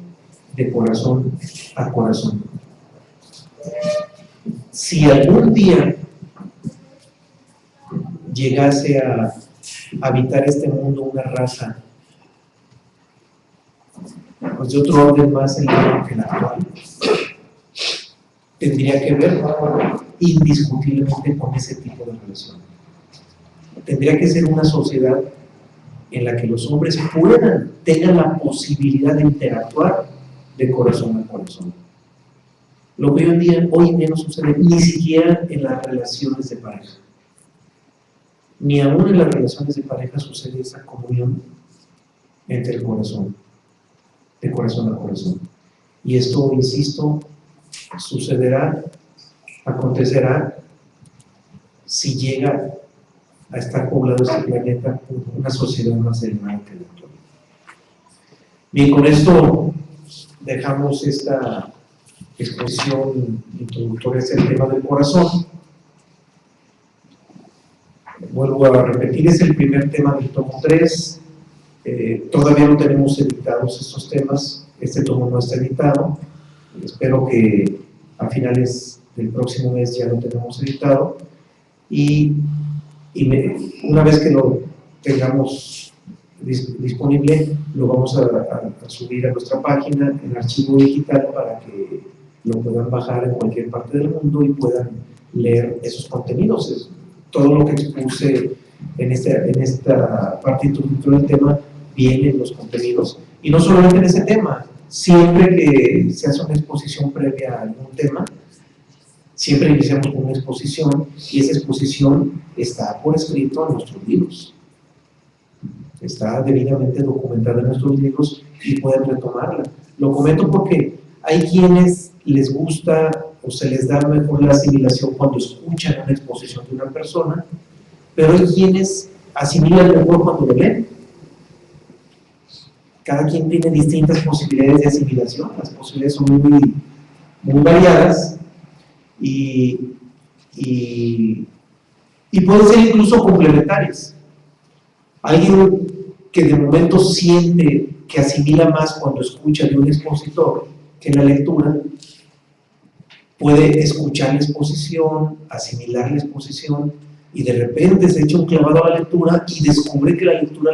de corazón a corazón. Si algún día llegase a habitar este mundo una raza pues de otro orden más elevado que el actual, tendría que ver indiscutiblemente con ese tipo de relación. Tendría que ser una sociedad en la que los hombres tengan la posibilidad de interactuar de corazón a corazón. Lo que hoy en día no sucede ni siquiera en las relaciones de pareja. Ni aún en las relaciones de pareja sucede esa comunión entre el corazón, de corazón a corazón. Y esto, insisto, sucederá, acontecerá, si llega a estar poblado este planeta por una sociedad más elevada que la actual. Bien, con esto dejamos esta exposición introductoria hacia el tema del corazón. Vuelvo a repetir, es el primer tema del tomo 3. Todavía no tenemos editados estos temas, este tomo no está editado. Espero que a finales del próximo mes ya lo tenemos editado. Y una vez que lo tengamos disponible, lo vamos a subir a nuestra página en archivo digital para que lo puedan bajar en cualquier parte del mundo y puedan leer esos contenidos. Todo lo que expuse en esta parte introductoria del tema viene en los contenidos. Y no solamente en ese tema, siempre que se hace una exposición previa a algún tema, siempre iniciamos con una exposición y esa exposición está por escrito en nuestros libros. Está debidamente documentada en nuestros libros y pueden retomarla. Lo comento porque hay quienes les gusta o se les da mejor la asimilación cuando escuchan una exposición de una persona, pero hay quienes asimilan mejor cuando lo leen. Cada quien tiene distintas posibilidades de asimilación, las posibilidades son muy variadas y pueden ser incluso complementarias. Alguien que de momento siente que asimila más cuando escucha de un expositor que en la lectura, puede escuchar la exposición, asimilar la exposición y de repente se echa un clavado a la lectura y descubre que la lectura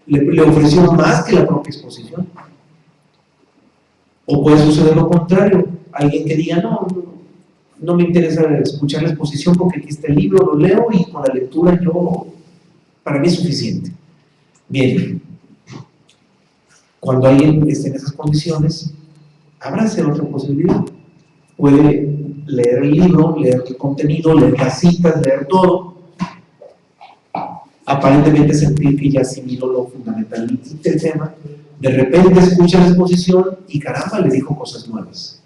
le ofreció más que la propia exposición. O puede suceder lo contrario, alguien que diga, no me interesa escuchar la exposición porque aquí está el libro, lo leo y con la lectura para mí es suficiente. Bien, cuando alguien esté en esas condiciones, habrá otra posibilidad. Puede leer el libro, leer el contenido, leer las citas, leer todo, aparentemente sentir que ya asimiló lo fundamental del tema, de repente escucha la exposición y caramba, le dijo cosas nuevas.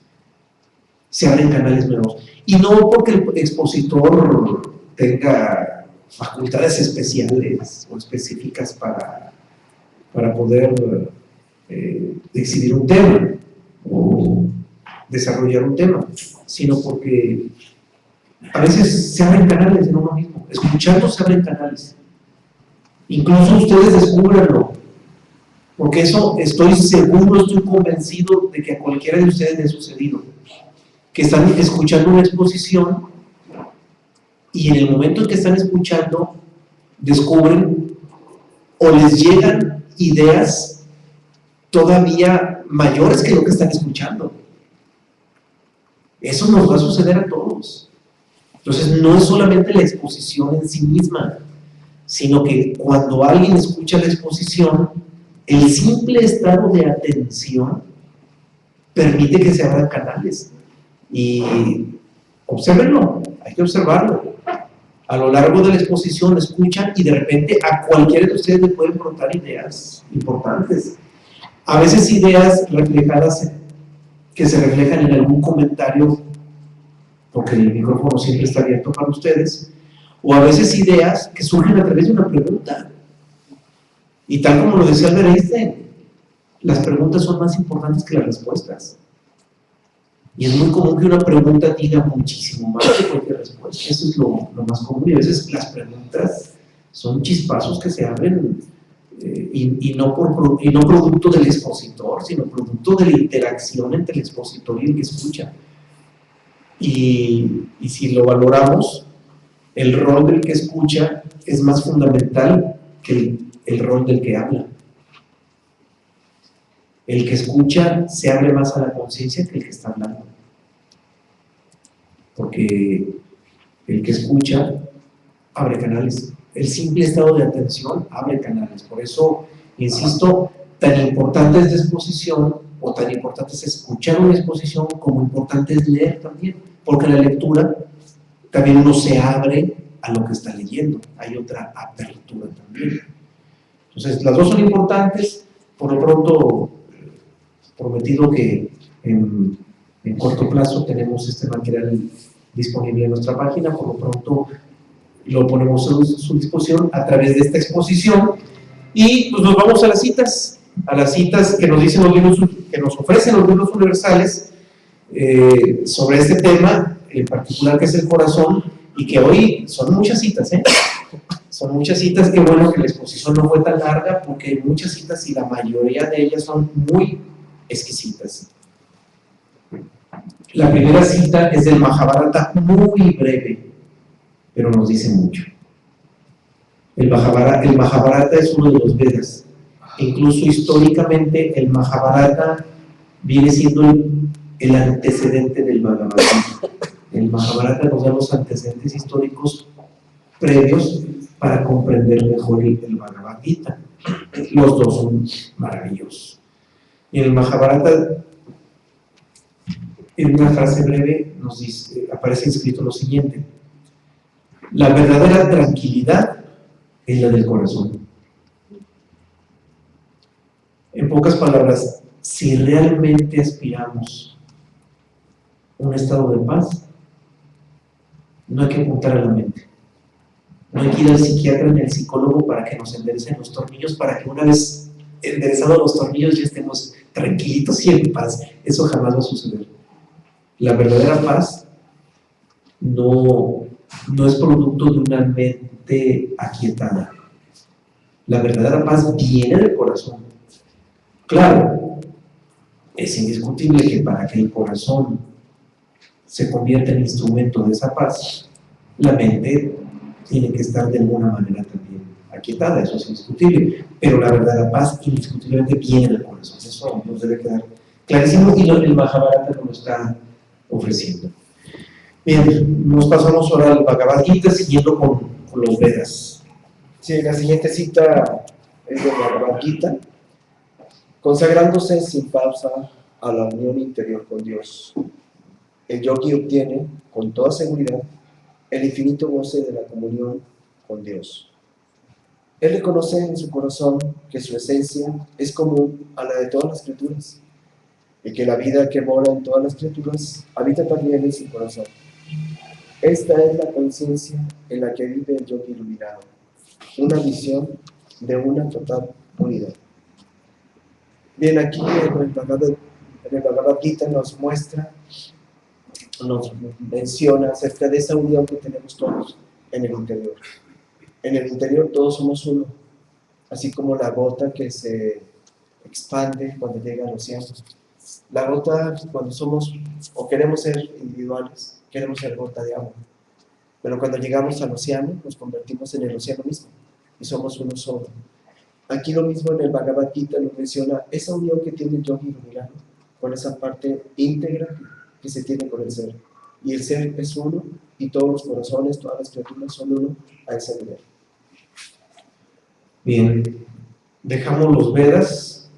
Se abren canales nuevos. Y no porque el expositor tenga facultades especiales o específicas para poder exhibir un tema o desarrollar un tema, sino porque a veces se abren canales en uno mismo. Escuchando se abren canales. Incluso ustedes descúbranlo, porque eso estoy seguro, estoy convencido de que a cualquiera de ustedes le ha sucedido, que están escuchando una exposición y en el momento en que están escuchando descubren o les llegan ideas todavía mayores que lo que están escuchando. Eso nos va a suceder a todos. Entonces no es solamente la exposición en sí misma, sino que cuando alguien escucha la exposición, el simple estado de atención permite que se abran canales. Y obsérvenlo, hay que observarlo. A lo largo de la exposición escuchan y de repente a cualquiera de ustedes le pueden brotar ideas importantes. A veces ideas reflejadas, que se reflejan en algún comentario, porque el micrófono siempre está abierto para ustedes, o a veces ideas que surgen a través de una pregunta. Y tal como lo decía Albert Einstein, las preguntas son más importantes que las respuestas. Y es muy común que una pregunta diga muchísimo más que cualquier respuesta. Eso es lo más común. Y a veces las preguntas son chispazos que se abren y no producto del expositor, sino producto de la interacción entre el expositor y el que escucha. Y si lo valoramos, el rol del que escucha es más fundamental que el rol del que habla. El que escucha se abre más a la conciencia que el que está hablando. Porque el que escucha abre canales. El simple estado de atención abre canales. Por eso, insisto, tan importante es la exposición, o tan importante es escuchar una exposición, como importante es leer también. Porque la lectura también uno se abre a lo que está leyendo, hay otra apertura también. Entonces, las dos son importantes. Por lo pronto, prometido que en corto plazo tenemos este material disponible en nuestra página. Por lo pronto lo ponemos a su disposición a través de esta exposición, y pues nos vamos a las citas que nos dicen los libros, que nos ofrecen los libros universales sobre este tema en particular, que es el corazón, y que hoy son muchas citas, son muchas citas. Qué bueno que la exposición no fue tan larga, porque hay muchas citas y la mayoría de ellas son muy exquisitas. La primera cita es del Mahabharata, muy breve, pero nos dice mucho. El Mahabharata es uno de los Vedas. Incluso históricamente el Mahabharata viene siendo el antecedente del Bhagavad Gita. El Mahabharata nos da los antecedentes históricos previos para comprender mejor el Bhagavad Gita. Los dos son maravillosos. Y en el Mahabharata, en una frase breve, nos dice, aparece escrito lo siguiente: la verdadera tranquilidad es la del corazón. En pocas palabras, si realmente aspiramos a un estado de paz, no hay que apuntar a la mente. No hay que ir al psiquiatra ni al psicólogo para que nos enderecen los tornillos, para que una vez enderezados los tornillos ya estemos tranquilitos y en paz. Eso jamás va a suceder. La verdadera paz no es producto de una mente aquietada. La verdadera paz viene del corazón. Claro, es indiscutible que para que el corazón se convierta en instrumento de esa paz, la mente tiene que estar de alguna manera también aquietada, eso es indiscutible, pero la verdadera paz indiscutiblemente viene del corazón. Eso nos debe quedar clarísimo, y el Mahabharata nos lo está ofreciendo. Bien, nos pasamos ahora al Bhagavad Gita, siguiendo con los Vedas. Sí, la siguiente cita es de Bhagavad Gita: consagrándose sin pausa a la unión interior con Dios, el yogi obtiene con toda seguridad el infinito goce de la comunión con Dios. Él reconoce en su corazón que su esencia es común a la de todas las criaturas, y que la vida que mora en todas las criaturas habita también en su corazón. Esta es la conciencia en la que vive el yogi iluminado, una visión de una total unidad. Bien, aquí en el Bhagavad Gita nos menciona acerca de esa unión que tenemos todos en el interior. En el interior todos somos uno, así como la gota que se expande cuando llega al océano. La gota, cuando somos o queremos ser individuales, queremos ser gota de agua, pero cuando llegamos al océano nos convertimos en el océano mismo y somos uno solo. Aquí lo mismo en el Bhagavad Gita nos menciona esa unión que tiene el yogi iluminado con esa parte íntegra que se tiene con el ser, y el ser es uno y todos los corazones, todas las criaturas son uno a ese nivel. Bien, dejamos los Vedas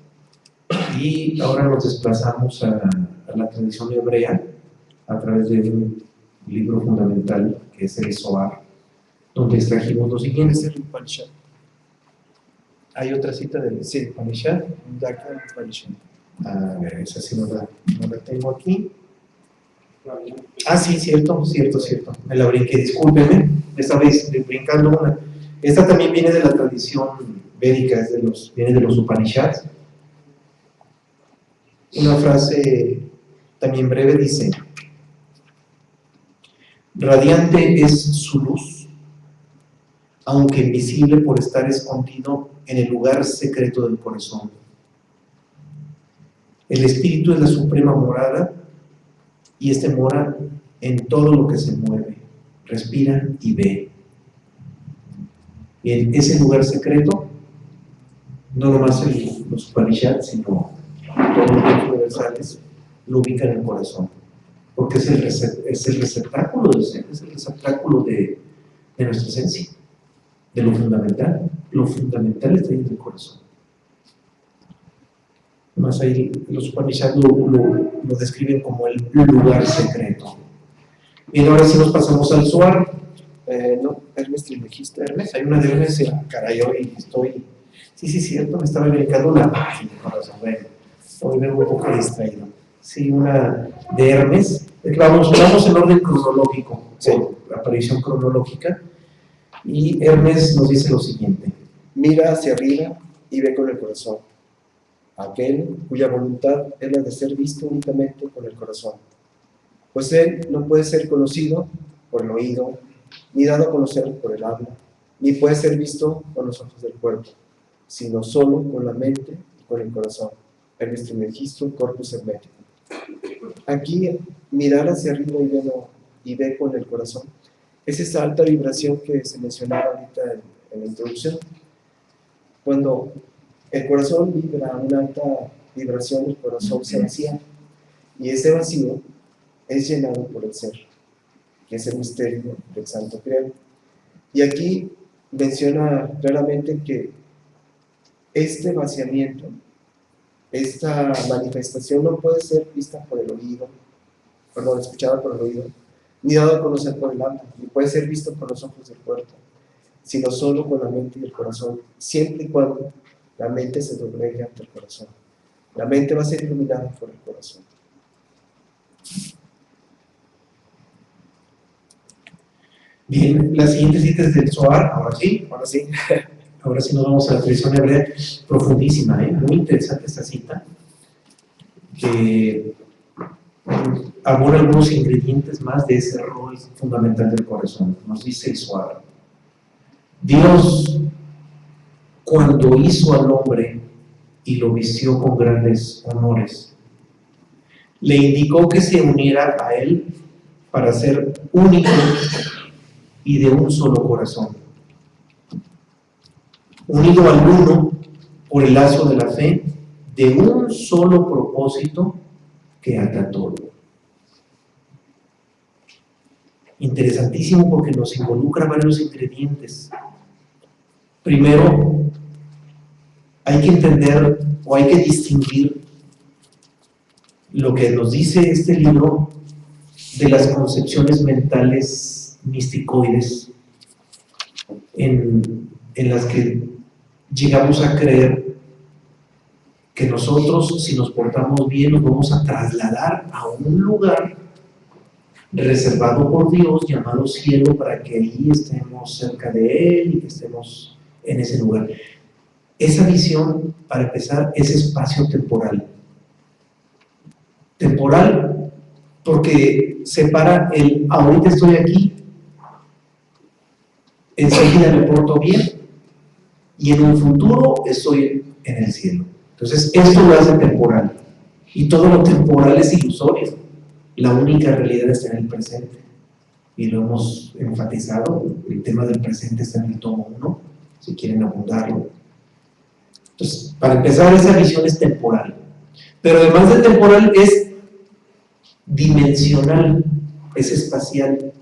y ahora nos desplazamos a la tradición hebrea a través de un libro fundamental que es el Zohar, donde extrajimos lo siguiente. Es el Upanishad. Hay otra cita del Upanishad. A ver, esa sí no la tengo aquí. Ah, sí, cierto. Me la brinqué, discúlpenme, me estaba brincando una. Esta también viene de la tradición védica, viene de los Upanishads. Una frase también breve dice: radiante es su luz, aunque invisible por estar escondido en el lugar secreto del corazón. El espíritu es la suprema morada, y este mora en todo lo que se mueve, respira y ve. Y en ese lugar secreto, no nomás los Upanishads, sino todos los libros universales lo ubican en el corazón, porque es el receptáculo del ser, es el receptáculo de nuestra esencia, de lo fundamental. Lo fundamental está ahí en el corazón. Más ahí los Upanishads lo describen como el lugar secreto. Bien, ahora sí nos pasamos al Zohar. No, Hermes Trismegisto. Hermes, hay una de Hermes, caray, hoy estoy... Sí, cierto, me estaba dedicando una página, corazón, bueno, hoy vengo un poco distraído. Sí, una de Hermes, vamos en orden cronológico, sí. Aparición cronológica, y Hermes nos dice lo siguiente. Mira hacia arriba y ve con el corazón, aquel cuya voluntad es la de ser visto únicamente con el corazón, pues él no puede ser conocido por el oído, ni dado a conocer por el habla, ni puede ser visto con los ojos del cuerpo, sino solo con la mente y con el corazón. Hermes Trismegisto, Corpus Hermético. Aquí, mirar hacia arriba y ve con el corazón es esa alta vibración que se mencionaba ahorita en la introducción. Cuando el corazón vibra una alta vibración, el corazón se vacía, y ese vacío es llenado por el ser, que es el misterio del Santo Grial. Y aquí menciona claramente que este vaciamiento, esta manifestación no puede ser vista por el oído, escuchada por el oído, ni dado a conocer por el habla, ni puede ser visto por los ojos del cuerpo, sino solo con la mente y el corazón, siempre y cuando la mente se doblegue ante el corazón. La mente va a ser iluminada por el corazón. Bien, la siguiente cita es del Zohar, ahora sí. Ahora sí nos vamos a la tradición hebrea, profundísima, muy interesante esta cita, que aborda algunos ingredientes más de ese rol fundamental del corazón. Nos dice el Zohar: Dios, cuando hizo al hombre y lo vistió con grandes honores, le indicó que se uniera a él para ser único y de un solo corazón, unido al uno por el lazo de la fe, de un solo propósito que ata todo. Interesantísimo, porque nos involucra varios ingredientes. Primero, hay que entender o hay que distinguir lo que nos dice este libro de las concepciones mentales misticoides en las que llegamos a creer que nosotros, si nos portamos bien, nos vamos a trasladar a un lugar reservado por Dios llamado cielo, para que allí estemos cerca de Él y que estemos en ese lugar. Esa visión, para empezar, es espacio-temporal. Temporal porque separa el ahorita estoy aquí, enseguida me porto bien, y en un futuro estoy en el cielo. Entonces, esto lo hace temporal, y todo lo temporal es ilusorio. La única realidad está en el presente, y lo hemos enfatizado. El tema del presente está en el tomo 1, si quieren apuntarlo. Entonces, para empezar, esa visión es temporal, pero además de temporal es dimensional, es espacial.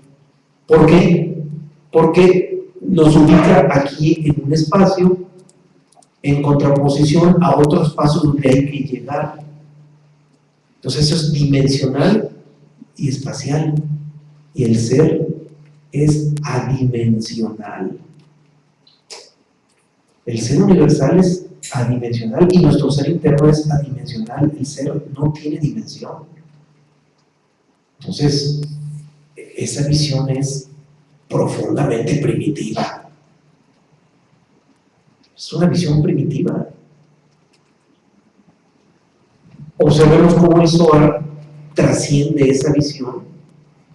¿Por qué? Porque nos ubica aquí en un espacio en contraposición a otros espacios donde hay que llegar. Entonces eso es dimensional y espacial, y el ser es adimensional. El ser universal es adimensional y nuestro ser interno es adimensional. El ser no tiene dimensión. Entonces, esa visión es profundamente primitiva. Es una visión primitiva. Observemos cómo el Zohar trasciende esa visión.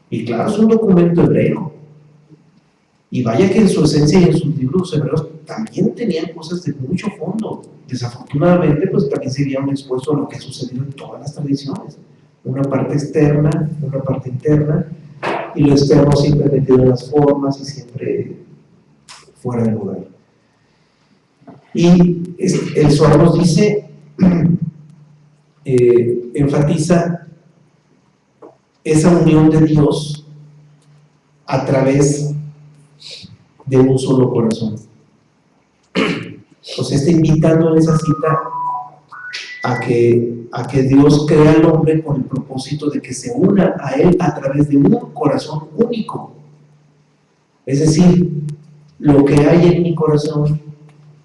Y claro, es un documento hebreo. Y vaya que en su esencia y en sus libros hebreos también tenían cosas de mucho fondo. Desafortunadamente, pues también se vieron expuestos a lo que ha sucedido en todas las tradiciones. Una parte externa, una parte interna, y lo externo siempre metido en las formas y siempre fuera de lugar. Y el Zohar nos dice, enfatiza esa unión de Dios a través de un solo corazón. Pues está invitando en esa cita a que Dios crea al hombre con el propósito de que se una a Él a través de un corazón único. Es decir, lo que hay en mi corazón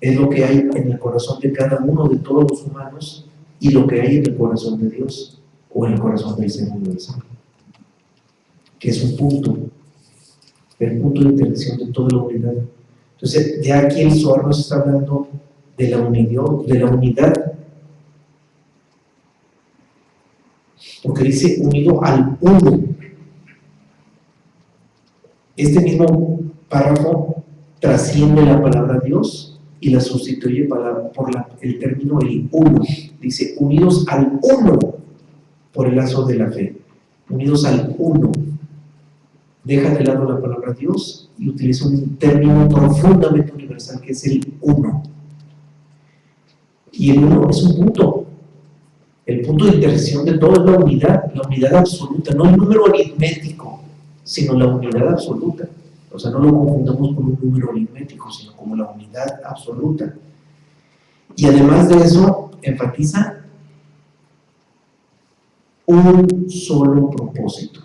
es lo que hay en el corazón de cada uno de todos los humanos y lo que hay en el corazón de Dios o en el corazón del ser universal, que es un punto, el punto de interacción de toda la unidad. Entonces, ya aquí el Zohar nos está hablando de la unidad, porque dice unido al uno. Este mismo párrafo trasciende la palabra Dios y la sustituye el término el uno. Dice unidos al uno por el lazo de la fe. Unidos al uno. Deja de lado la palabra Dios y utiliza un término profundamente universal que es el uno. Y el uno es un punto. El punto de intersección de todo es la unidad absoluta, no el número aritmético, sino la unidad absoluta. O sea, no lo confundamos con un número aritmético, sino como la unidad absoluta. Y además de eso, enfatiza un solo propósito.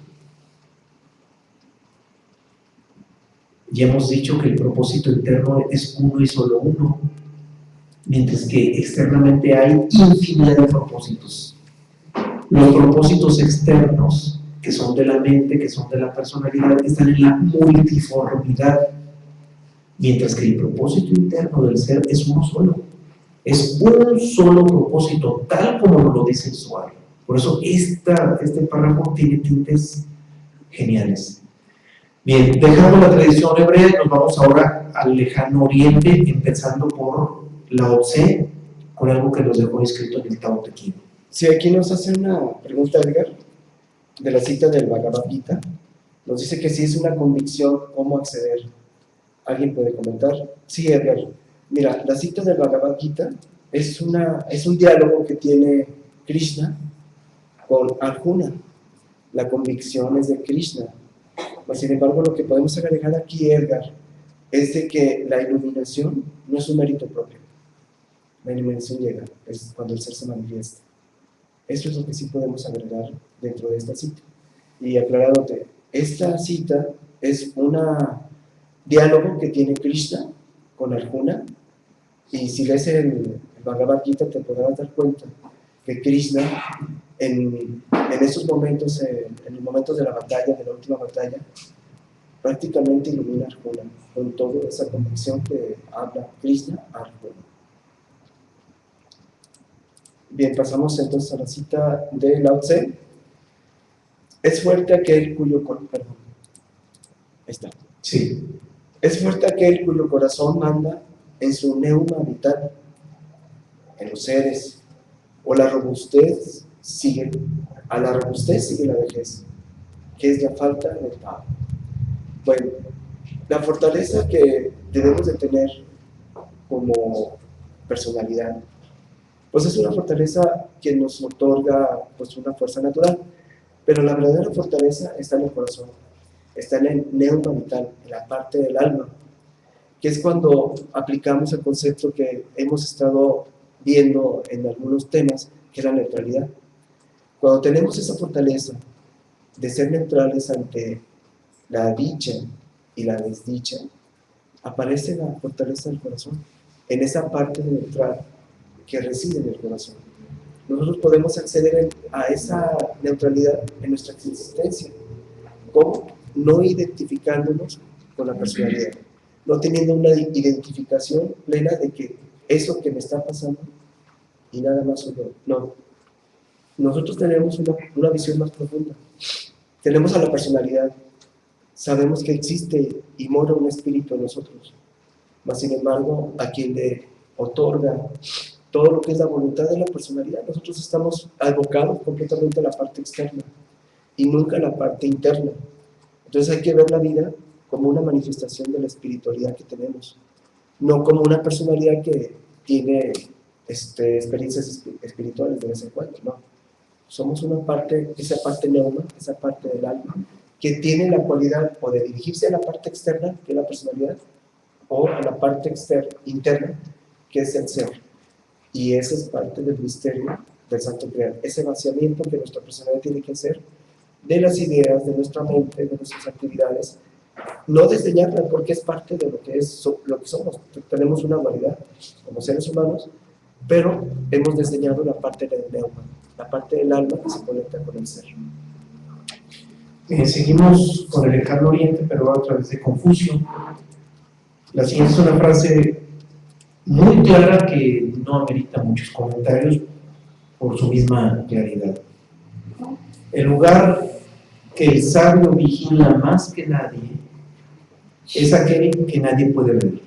Ya hemos dicho que el propósito interno es uno y solo uno, mientras que externamente hay infinidad de propósitos. Los propósitos externos, que son de la mente, que son de la personalidad, están en la multiformidad, mientras que el propósito interno del ser es uno solo. Es un solo propósito, tal como lo dice el Zohar. Por eso este párrafo tiene tintes geniales. Bien, dejando la tradición hebrea, nos vamos ahora al lejano oriente, empezando por Lao Tse, con algo que nos dejó escrito en el Tao Te Ching. Si aquí nos hace una pregunta, Edgar, de la cita del Bhagavad Gita, nos dice que si es una convicción, ¿cómo acceder? ¿Alguien puede comentar? Sí, Edgar. Mira, la cita del Bhagavad Gita es un diálogo que tiene Krishna con Arjuna. La convicción es de Krishna. Mas, sin embargo, lo que podemos agregar aquí, Edgar, es de que la iluminación no es un mérito propio. La iluminación llega, es cuando el ser se manifiesta. Eso es lo que sí podemos agregar dentro de esta cita. Y aclarándote, esta cita es un diálogo que tiene Krishna con Arjuna, y si lees el Bhagavad Gita te podrás dar cuenta que Krishna en esos momentos, en los momentos de la batalla, de la última batalla, prácticamente ilumina a Arjuna con toda esa convicción que habla Krishna a Arjuna. Bien, pasamos entonces a la cita de Lao Tse. Es fuerte aquel cuyo Sí. Es fuerte aquel cuyo corazón manda en su neuma vital, en los seres, o a la robustez sigue la vejez, que es la falta del Tao. Bueno, la fortaleza que debemos de tener como personalidad, pues es una fortaleza que nos otorga pues una fuerza natural, pero la verdadera fortaleza está en el corazón, está en el neuma vital, en la parte del alma, que es cuando aplicamos el concepto que hemos estado viendo en algunos temas, que es la neutralidad. Cuando tenemos esa fortaleza de ser neutrales ante la dicha y la desdicha, aparece la fortaleza del corazón, en esa parte neutral que reside en el corazón. Nosotros podemos acceder a esa neutralidad en nuestra existencia. ¿Cómo? No identificándonos con la personalidad, no teniendo una identificación plena de que eso que me está pasando y nada más soy yo. No. Nosotros tenemos una visión más profunda. Tenemos a la personalidad. Sabemos que existe y mora un espíritu en nosotros. Mas, sin embargo, a quien le otorga todo lo que es la voluntad de la personalidad, nosotros estamos abocados completamente a la parte externa y nunca a la parte interna. Entonces hay que ver la vida como una manifestación de la espiritualidad que tenemos, no como una personalidad que tiene experiencias espirituales de vez en cuando, no. Somos una parte, esa parte neuma, esa parte del alma, que tiene la cualidad o de dirigirse a la parte externa, que es la personalidad, o a la parte interna, que es el ser. Y esa es parte del misterio del Santo Grial, ese vaciamiento que nuestra personalidad tiene que hacer de las ideas, de nuestra mente, de nuestras actividades, no desdeñarla porque es parte de lo que somos. Tenemos una dualidad como seres humanos, pero hemos desdeñado la parte del alma, la parte del alma que se conecta con el ser. Seguimos con el lejano oriente, pero a través de Confucio. La siguiente es una frase muy clara que no amerita muchos comentarios por su misma claridad. El lugar que el sabio vigila más que nadie es aquel que nadie puede ver,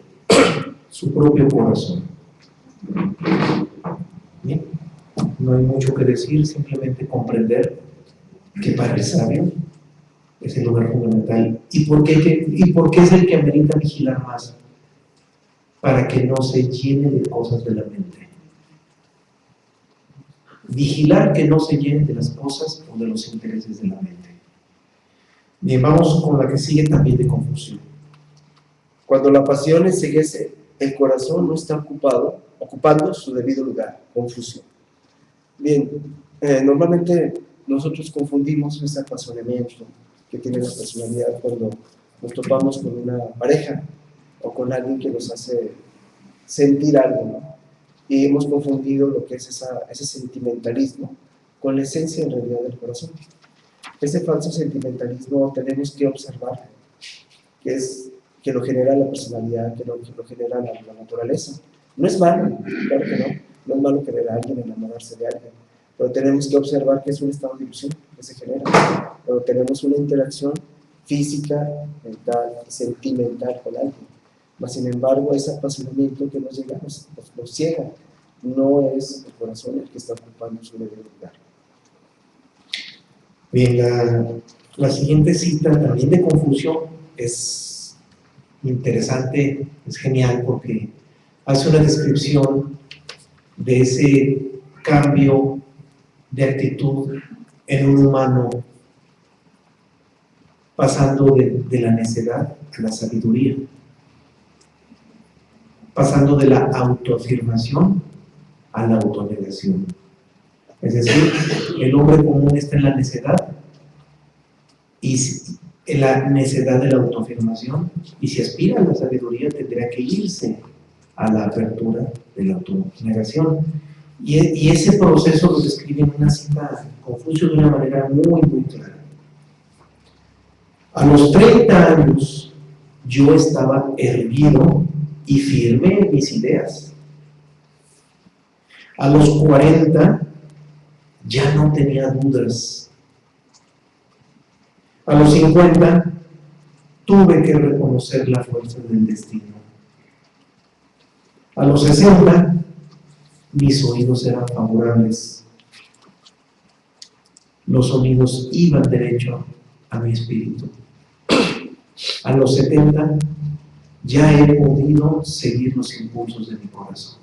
su propio corazón. Bien, no hay mucho que decir, simplemente comprender que para el sabio es el lugar fundamental. ¿Y por qué es el que amerita vigilar más? Para que no se llene de cosas de la mente. Vigilar que no se llene de las cosas o de los intereses de la mente. Bien, vamos con la que sigue también de Confucio. Cuando la pasión enceguece, el corazón no está ocupando su debido lugar. Confucio. Bien, normalmente nosotros confundimos ese apasionamiento que tiene la personalidad cuando nos topamos con una pareja o con alguien que nos hace sentir algo, ¿no? Y hemos confundido lo que es ese sentimentalismo con la esencia en realidad del corazón. Ese falso sentimentalismo tenemos que observar que lo genera la personalidad, que lo genera la naturaleza. No es malo, claro que no es malo querer a alguien, enamorarse de alguien, pero tenemos que observar que es un estado de ilusión que se genera cuando tenemos una interacción física, mental y sentimental con alguien. Mas, sin embargo, ese apasionamiento que nos llega nos ciega. No es el corazón el que está ocupando su debido lugar. Bien, la siguiente cita también de Confucio es interesante, es genial porque hace una descripción de ese cambio de actitud en un humano pasando de la necedad a la sabiduría, pasando de la autoafirmación a la autonegación. Es decir, el hombre común está en la necedad y en la necedad de la autoafirmación, y si aspira a la sabiduría tendrá que irse a la apertura de la autonegación. Y ese proceso lo describe en una cita Confucio de una manera muy, muy clara. A los 30 años yo estaba erguido y firme en mis ideas. A los 40 ya no tenía dudas. A los 50 tuve que reconocer la fuerza del destino. A los 60 mis oídos eran favorables. Los sonidos iban derecho a mi espíritu. A los 70 ya he podido seguir los impulsos de mi corazón.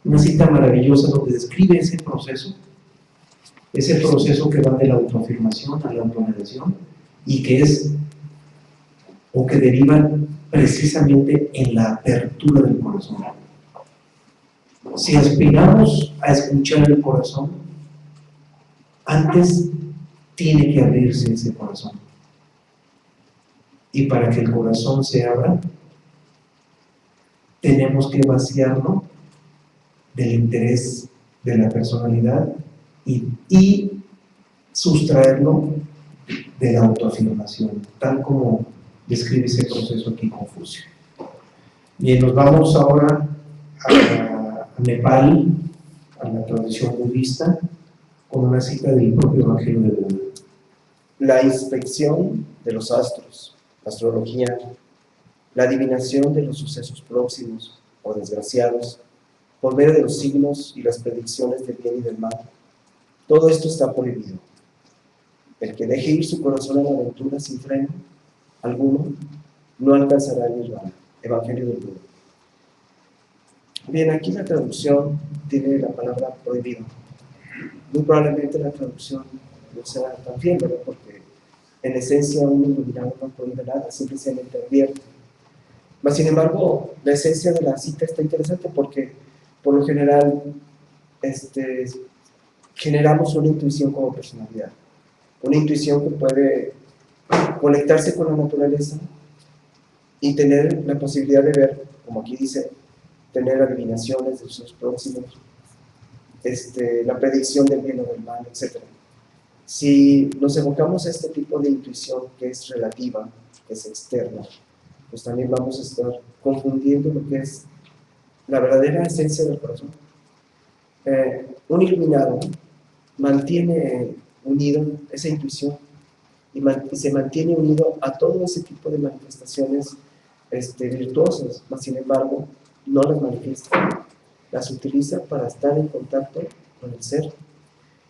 Una cita maravillosa donde describe ese proceso que va de la autoafirmación a la autonegación y que deriva precisamente en la apertura del corazón. Si aspiramos a escuchar el corazón, antes tiene que abrirse ese corazón. Y para que el corazón se abra, tenemos que vaciarlo del interés de la personalidad y sustraerlo de la autoafirmación, tal como describe ese proceso aquí Confucio. Bien, nos vamos ahora a Nepal, a la tradición budista, con una cita del propio Evangelio de Buda. La inspección de los astros, la astrología, la adivinación de los sucesos próximos o desgraciados, por medio de los signos y las predicciones del bien y del mal, todo esto está prohibido. El que deje ir su corazón a la aventura sin freno alguno, no alcanzará el nirvana. Evangelio del Buda. Bien, aquí la traducción tiene la palabra prohibido. Muy probablemente la traducción no sea tan fiel, ¿verdad? Porque en esencia un iluminado no prohíbe nada, simplemente advierte. Mas, sin embargo, la esencia de la cita está interesante porque, por lo general, generamos una intuición como personalidad. Una intuición que puede conectarse con la naturaleza y tener la posibilidad de ver, como aquí dice, tener adivinaciones de sus próximos, la predicción del bien o del mal, etc. Si nos evocamos a este tipo de intuición que es relativa, que es externa, pues también vamos a estar confundiendo lo que es la verdadera esencia del corazón. Un iluminado mantiene unido esa intuición y se mantiene unido a todo ese tipo de manifestaciones virtuosas, mas sin embargo no las manifiesta, las utiliza para estar en contacto con el ser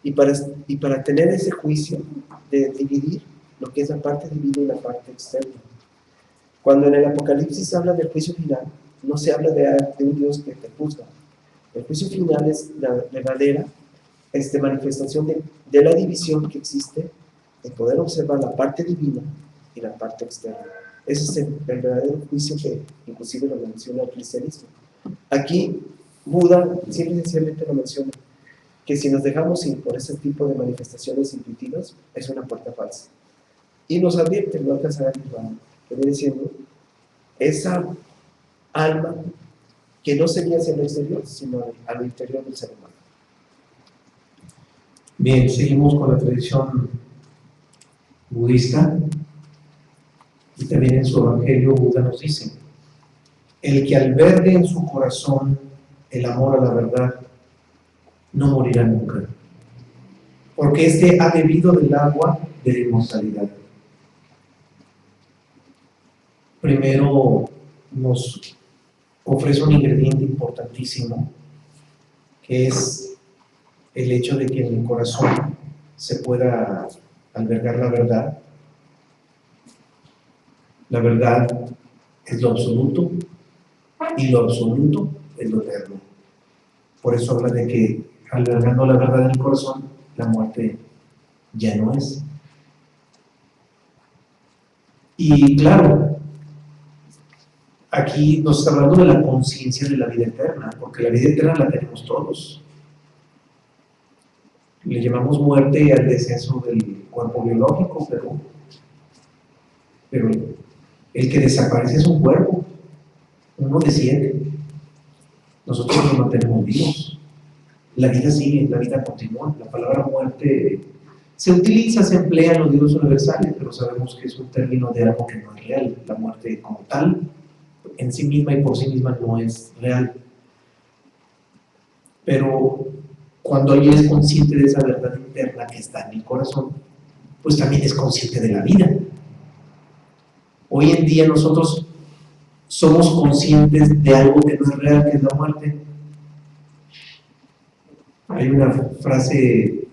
y para tener ese juicio de dividir lo que es la parte divina y la parte externa. Cuando en el Apocalipsis habla del juicio final, no se habla de un Dios que te juzga. El juicio final es la verdadera manifestación de la división que existe, de poder observar la parte divina y la parte externa. Ese es el verdadero juicio que inclusive lo menciona el cristianismo. Aquí Buda simple y sencillamente lo menciona, que si nos dejamos ir por ese tipo de manifestaciones intuitivas, es una puerta falsa. Y nos advierte, no alcanzará el nirvana, que viene diciendo, esa alma que no sería hacia el exterior, sino a lo interior del ser humano. Bien, seguimos con la tradición budista y también en su evangelio Buda nos dice: el que albergue en su corazón el amor a la verdad no morirá nunca, porque éste ha bebido del agua de la inmortalidad. Primero nos ofrece un ingrediente importantísimo, que es el hecho de que en el corazón se pueda albergar la verdad. La verdad es lo absoluto y lo absoluto es lo eterno. Por eso habla de que albergando la verdad en el corazón, la muerte ya no es. Y claro, aquí nos está hablando de la conciencia de la vida eterna, porque la vida eterna la tenemos todos. Le llamamos muerte al descenso del cuerpo biológico, pero el que desaparece es un cuerpo, uno desciende. Nosotros nos mantenemos vivos. La vida sigue, la vida continúa. La palabra muerte se utiliza, se emplea en los libros universales, pero sabemos que es un término de algo que no es real. La muerte como tal, en sí misma y por sí misma, no es real. Pero cuando alguien es consciente de esa verdad interna que está en el corazón, pues también es consciente de la vida. Hoy en día nosotros somos conscientes de algo que no es real, que es la muerte. Hay una frase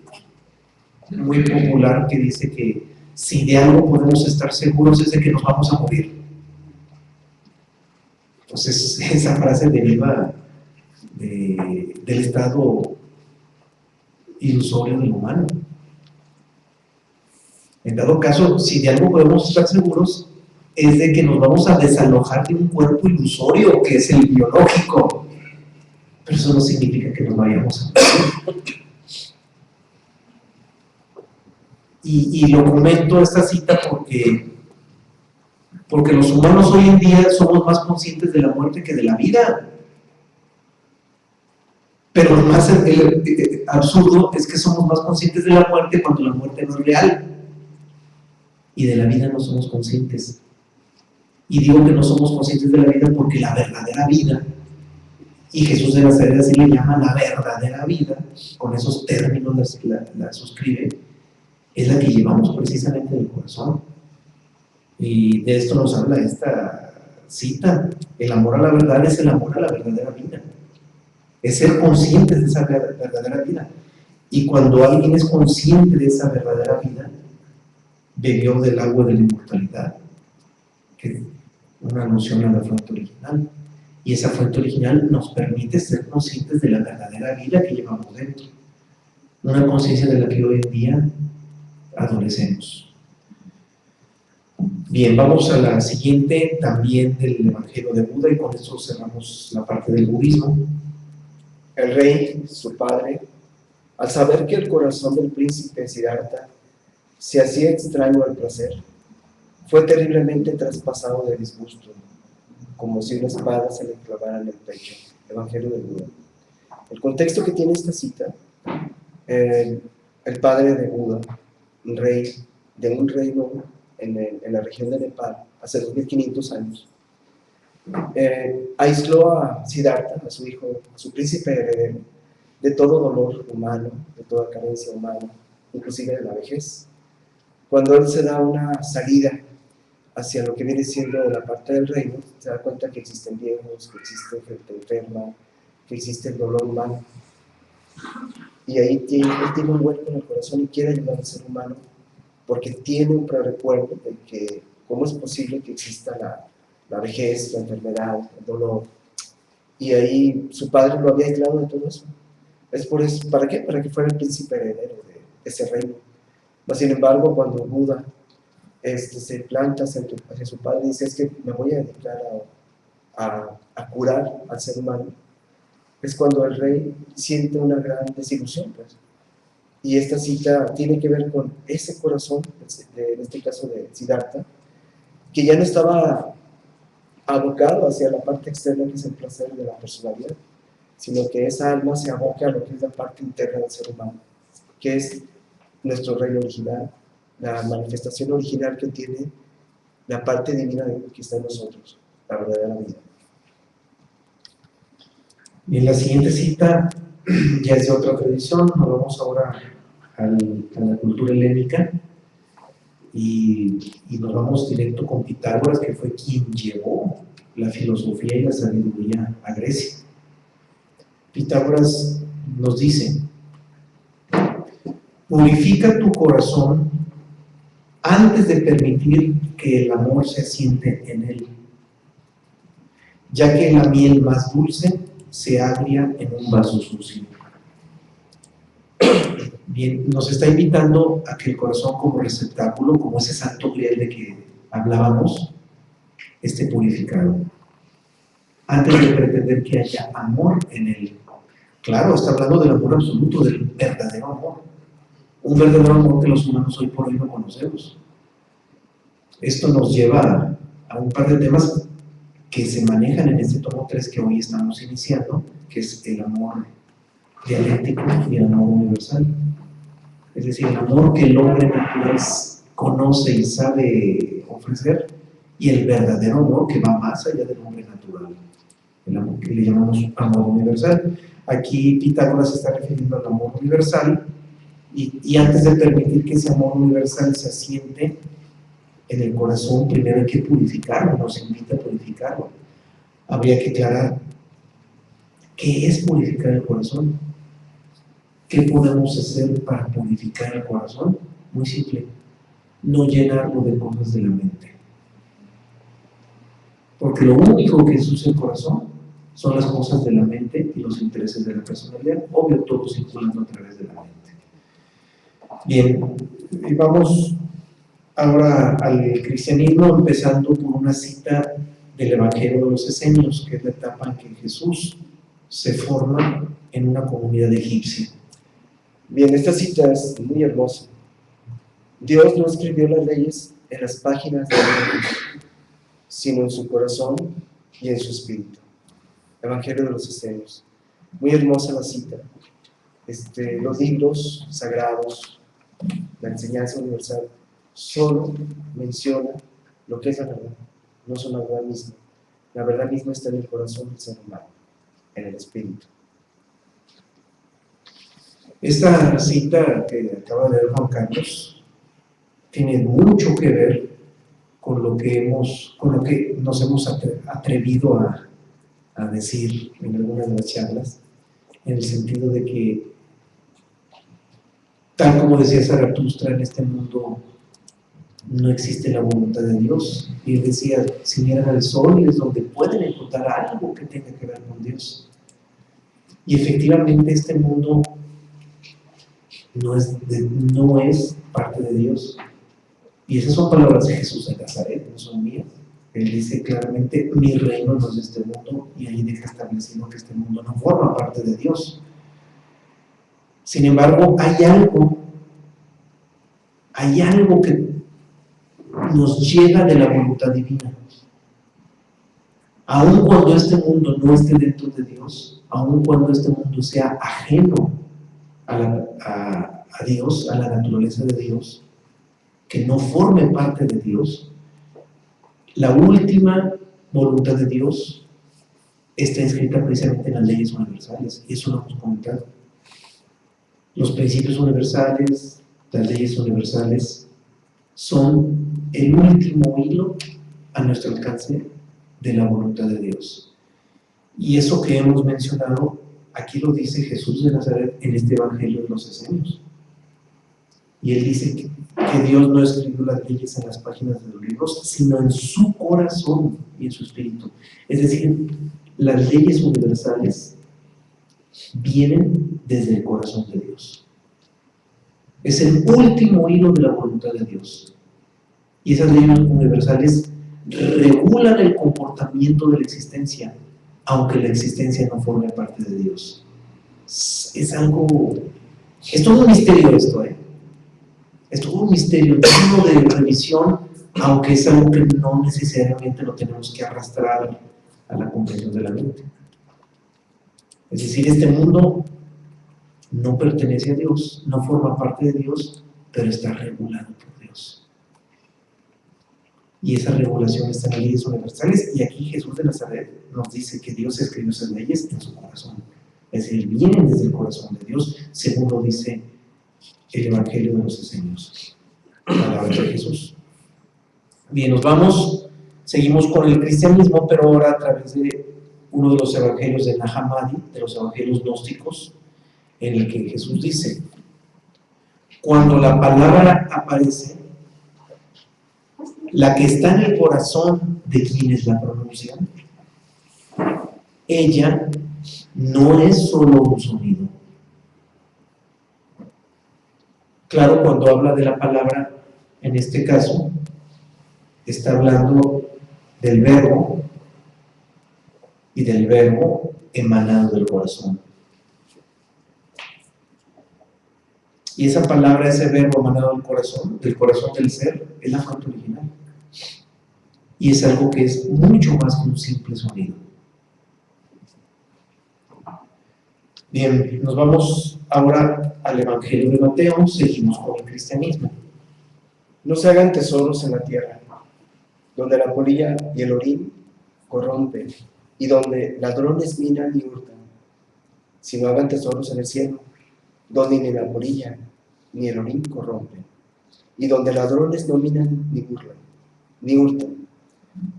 muy popular que dice que si de algo podemos estar seguros es de que nos vamos a morir. Entonces esa frase deriva del estado ilusorio del humano. En dado caso, si de algo podemos estar seguros, es de que nos vamos a desalojar de un cuerpo ilusorio que es el biológico. Pero eso no significa que nos vayamos a morir. Y lo comento esta cita porque los humanos hoy en día somos más conscientes de la muerte que de la vida. Pero lo más absurdo es que somos más conscientes de la muerte cuando la muerte no es real. Y de la vida no somos conscientes. Y digo que no somos conscientes de la vida porque la verdadera vida, y Jesús de Nazaret así le llama la verdadera vida, con esos términos la suscribe, es la que llevamos precisamente del corazón. Y de esto nos habla esta cita: el amor a la verdad es el amor a la verdadera vida, es ser conscientes de esa verdadera vida. Y cuando alguien es consciente de esa verdadera vida, bebió del agua de la inmortalidad, que es una alusión a la fuente original, y esa fuente original nos permite ser conscientes de la verdadera vida que llevamos dentro, una conciencia de la que hoy en día adolecemos. Bien, vamos a la siguiente, también del Evangelio de Buda, y con esto cerramos la parte del budismo. El rey, su padre, al saber que el corazón del príncipe Siddhartha se hacía extraño al placer, fue terriblemente traspasado de disgusto, como si una espada se le clavara en el pecho. Evangelio de Buda. El contexto que tiene esta cita, el padre de Buda, un rey de un reino en la región de Nepal, hace 2500 años, aisló a Siddhartha, a su hijo, a su príncipe heredero, de todo dolor humano, de toda carencia humana, inclusive de la vejez. Cuando él se da una salida hacia lo que viene siendo la parte del reino, se da cuenta que existen viejos, que existe gente enferma, que existe el dolor humano. Y ahí él tiene un hueco en el corazón y quiere ayudar al ser humano, porque tiene un prerecuerdo de que cómo es posible que exista la vejez, la enfermedad, el dolor. Y ahí su padre lo había aislado de todo eso. Es por eso, ¿para qué? Para que fuera el príncipe heredero de ese reino. Mas, sin embargo, cuando Buda se planta hacia su padre y dice: es que me voy a dedicar a curar al ser humano, es cuando el rey siente una gran desilusión, pues. Y esta cita tiene que ver con ese corazón, en este caso de Siddhartha, que ya no estaba abocado hacia la parte externa, que es el placer de la personalidad, sino que esa alma se aboca a lo que es la parte interna del ser humano, que es nuestro reino original, la manifestación original que tiene la parte divina que está en nosotros, la verdadera vida. Bien, la siguiente cita ya es de otra tradición. Nos vamos ahora a la cultura helénica y nos vamos directo con Pitágoras, que fue quien llevó la filosofía y la sabiduría a Grecia. Pitágoras nos dice: purifica tu corazón antes de permitir que el amor se asiente en él, ya que la miel más dulce se agria en un vaso sucio. Bien, nos está invitando a que el corazón, como receptáculo, como ese santo grial de que hablábamos, esté purificado antes de pretender que haya amor en él. Claro, está hablando del amor absoluto, del verdadero amor, un verdadero amor que los humanos hoy por hoy no conocemos. Esto nos lleva a un par de temas que se manejan en este tomo 3 que hoy estamos iniciando, que es el amor dialéctico y el amor universal. Es decir, el amor que el hombre natural conoce y sabe ofrecer, y el verdadero amor que va más allá del hombre natural, el amor que le llamamos amor universal. Aquí Pitágoras se está refiriendo al amor universal, y antes de permitir que ese amor universal se asiente en el corazón, primero hay que purificarlo, nos invita a purificarlo. Habría que aclarar qué es purificar el corazón. ¿Qué podemos hacer para purificar el corazón? Muy simple: no llenarlo de cosas de la mente. Porque lo único que ensucia el corazón son las cosas de la mente y los intereses de la personalidad, obvio, todo circulando a través de la mente. Bien, y vamos ahora al cristianismo, empezando por una cita del Evangelio de los Esenios, que es la etapa en que Jesús se forma en una comunidad egipcia. Bien, esta cita es muy hermosa. Dios no escribió las leyes en las páginas de libros, sino en su corazón y en su espíritu. Evangelio de los Esenios. Muy hermosa la cita. Los libros sagrados, la enseñanza universal, solo menciona lo que es la verdad, no son la verdad misma. La verdad misma está en el corazón del ser humano, en el espíritu. Esta cita que acaba de leer Juan Carlos tiene mucho que ver con lo que nos hemos atrevido a decir en algunas de las charlas, en el sentido de que, tal como decía Zaratustra, en este mundo no existe la voluntad de Dios. Y él decía: si miran al sol, es donde pueden encontrar algo que tenga que ver con Dios. Y efectivamente este mundo no es parte de Dios. Y esas son palabras de Jesús de Nazaret, no son mías. Él dice claramente: mi reino no es de este mundo, y ahí deja establecido que este mundo no forma parte de Dios. Sin embargo, hay algo nos llega de la voluntad divina. Aun cuando este mundo no esté dentro de Dios, aun cuando este mundo sea ajeno a Dios, a la naturaleza de Dios, que no forme parte de Dios, la última voluntad de Dios está inscrita precisamente en las leyes universales, y eso lo hemos comentado. Los principios universales, las leyes universales, son el último hilo a nuestro alcance de la voluntad de Dios. Y eso que hemos mencionado, aquí lo dice Jesús de Nazaret en este Evangelio de los Esenios. Y él dice que Dios no escribió las leyes en las páginas de los libros, sino en su corazón y en su espíritu. Es decir, las leyes universales vienen desde el corazón de Dios. Es el último hilo de la voluntad de Dios. Y esas leyes universales regulan el comportamiento de la existencia, aunque la existencia no forme parte de Dios. Es todo un misterio esto, Es todo un misterio, digno de revisión, aunque es algo que no necesariamente lo tenemos que arrastrar a la comprensión de la mente. Es decir, este mundo no pertenece a Dios, no forma parte de Dios, pero está regulado por Dios. Y esa regulación está en las leyes universales, y aquí Jesús de Nazaret nos dice que Dios escribió esas leyes en su corazón. Es decir, vienen desde el corazón de Dios, según lo dice el Evangelio de los Esenios. Palabra de Jesús. Bien, seguimos con el cristianismo, pero ahora a través de uno de los evangelios de Nag Hammadi, de los evangelios gnósticos, en el que Jesús dice: cuando la palabra aparece, la que está en el corazón de quienes la pronuncian, ella no es solo un sonido. Claro, cuando habla de la palabra, en este caso, está hablando del verbo, y del verbo emanado del corazón. Y esa palabra, ese verbo emanado del corazón del ser, es la fuente original. Y es algo que es mucho más que un simple sonido. Bien, nos vamos ahora al Evangelio de Mateo, seguimos con el cristianismo. No se hagan tesoros en la tierra, donde la polilla y el orín corrompen, y donde ladrones minan y hurtan, sino hagan tesoros en el cielo, donde ni la polilla ni el orín corrompen, y donde ladrones no minan ni hurtan,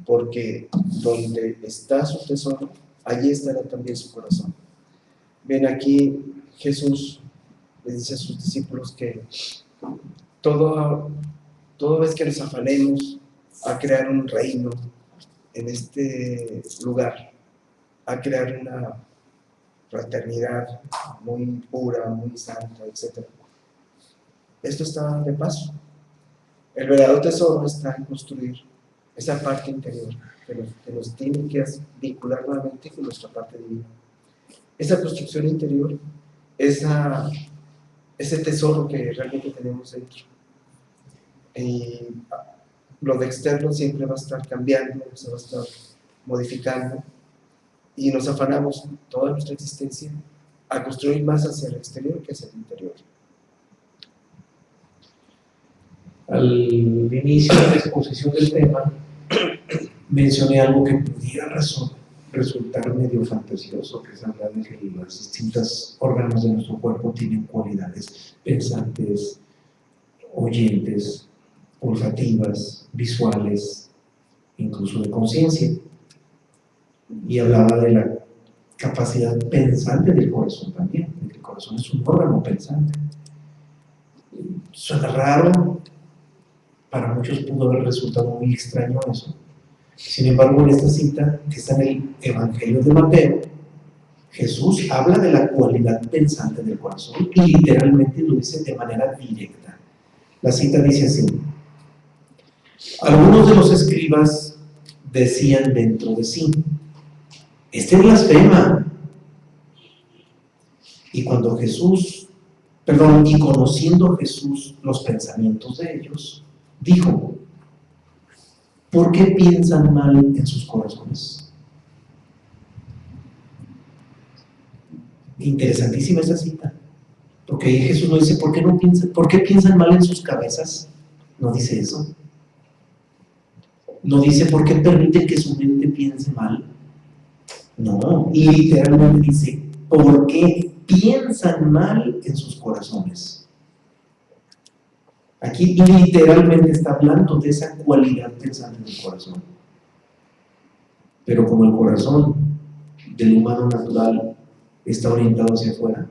porque donde está su tesoro, allí estará también su corazón. Ven, aquí Jesús les dice a sus discípulos que toda vez que nos afanemos a crear un reino en este lugar, a crear una fraternidad muy pura, muy santa, etc. Esto está de paso. El verdadero tesoro está en construir esa parte interior que nos tiene que vincular nuevamente con nuestra parte divina. Esa construcción interior, ese tesoro que realmente tenemos dentro. Y lo de externo siempre va a estar cambiando, se va a estar modificando, y nos afanamos toda nuestra existencia a construir más hacia el exterior que hacia el interior. Al inicio de la exposición del tema, mencioné algo que pudiera resultar medio fantasioso, que es hablar de que los distintos órganos de nuestro cuerpo tienen cualidades pensantes, oyentes, olfativas, visuales, incluso de conciencia. Y hablaba de la capacidad pensante del corazón también, de que el corazón es un órgano pensante. Suena raro, para muchos pudo haber resultado muy extraño eso. Sin embargo, en esta cita, que está en el Evangelio de Mateo, Jesús habla de la cualidad pensante del corazón y literalmente lo dice de manera directa. La cita dice así: algunos de los escribas decían dentro de sí: este blasfema. Y conociendo Jesús los pensamientos de ellos, dijo: ¿por qué piensan mal en sus corazones? Interesantísima esa cita. Porque ahí Jesús no dice, ¿por qué piensan mal en sus cabezas? No dice eso. No dice, ¿por qué permiten que su mente piense mal? No, y literalmente dice, ¿por qué piensan mal en sus corazones? Aquí literalmente está hablando de esa cualidad pensando en el corazón. Pero como el corazón del humano natural está orientado hacia afuera,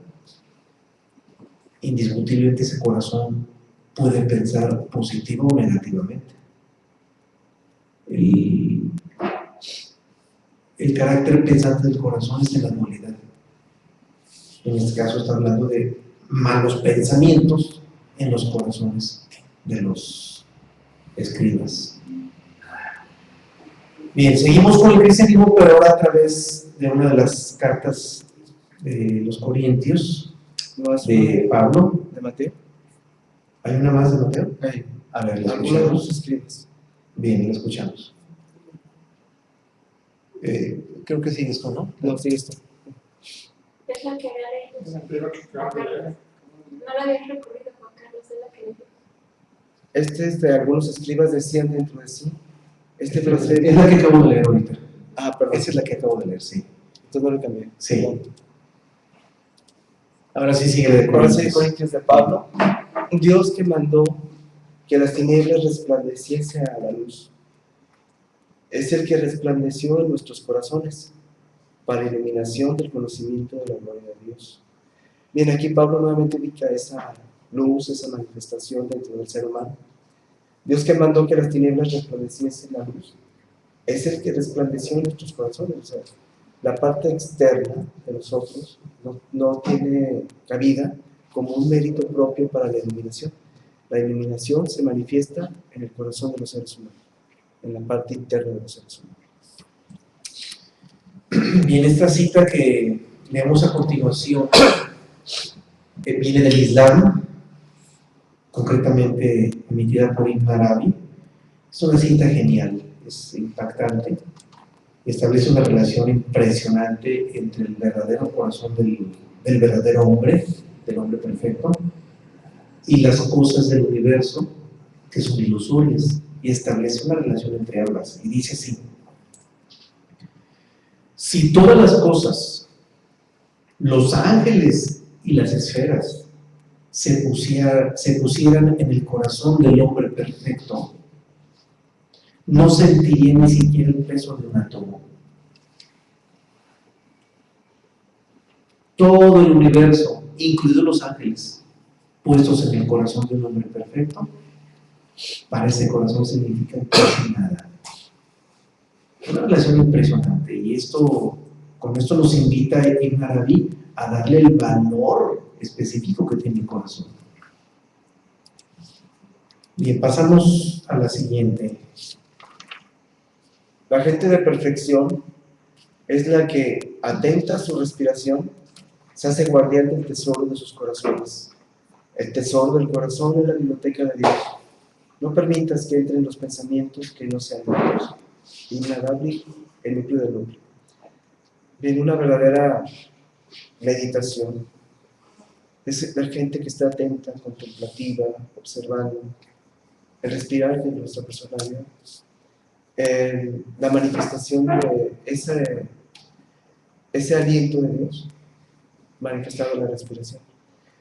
indiscutiblemente ese corazón puede pensar positivo o negativamente. El carácter pensante del corazón es de la dualidad. En este caso está hablando de malos pensamientos en los corazones de los escribas. Bien, seguimos con el cristianismo, pero ahora a través de una de las cartas de los Corintios, de Pablo. ¿De Mateo? ¿Hay una más de Mateo? Hay. A ver, la Algunos de escuchamos. los escribas. Bien, la escuchamos. Creo que sigue esto, ¿no? No, sigue esto. Es la que había leído. No la había recurrido, Juan Carlos, es la que leí. Este es de algunos escribas decían dentro de sí. Este Es blasfemo. la que acabo de leer ahorita. Perdón. Esa es la que acabo de leer, sí. Entonces no lo cambié. Sí. Ahora sí sigue de Ahora sí, Corintios. Corintios de Pablo. Dios que mandó que las tinieblas resplandeciese a la luz. Es el que resplandeció en nuestros corazones para iluminación del conocimiento de la gloria de Dios. Bien, aquí Pablo nuevamente ubica esa luz, esa manifestación dentro del ser humano. Dios que mandó que las tinieblas resplandeciesen la luz. Es el que resplandeció en nuestros corazones. O sea, la parte externa de nosotros no tiene cabida como un mérito propio para la iluminación. La iluminación se manifiesta en el corazón de los seres humanos, en la parte interna de los seres humanos. Bien, esta cita que leemos a continuación viene del Islam, concretamente emitida por Ibn Arabi. Es una cita genial, es impactante, establece una relación impresionante entre el verdadero corazón del verdadero hombre, del hombre perfecto, y las cosas del universo que son ilusorias, y establece una relación entre ambas, y dice así: si todas las cosas, los ángeles y las esferas, se pusieran en el corazón del hombre perfecto, no sentiría ni siquiera el peso de un átomo. Todo el universo, incluidos los ángeles, puestos en el corazón de un hombre perfecto, para ese corazón significa casi nada. Una relación impresionante, y con esto nos invita Ibn Arabi a darle el valor específico que tiene el corazón. Bien, pasamos a la siguiente. La gente de perfección es la que atenta a su respiración, se hace guardián del tesoro de sus corazones. El tesoro del corazón es la biblioteca de Dios. No permitas que entren los pensamientos que no sean de Dios. Ibn Arabi, el núcleo del hombre. Viene una verdadera meditación. Es la gente que está atenta, contemplativa, observando, el respirar de nuestra personalidad, la manifestación de ese aliento de Dios manifestado en la respiración.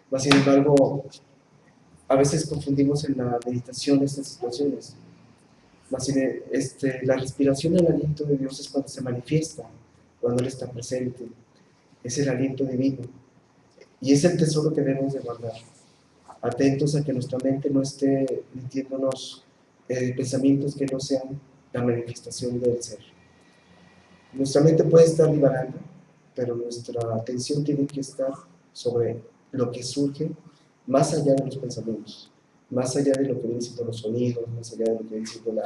Mas, sin embargo, a veces confundimos en la meditación estas situaciones. Mas, la respiración del aliento de Dios es cuando se manifiesta, cuando Él está presente. Es el aliento divino. Y es el tesoro que debemos de guardar. Atentos a que nuestra mente no esté metiéndonos pensamientos que no sean la manifestación del ser. Nuestra mente puede estar divagando, pero nuestra atención tiene que estar sobre lo que surge más allá de los pensamientos, más allá de lo que vienen siendo los sonidos, más allá de lo que viene siendo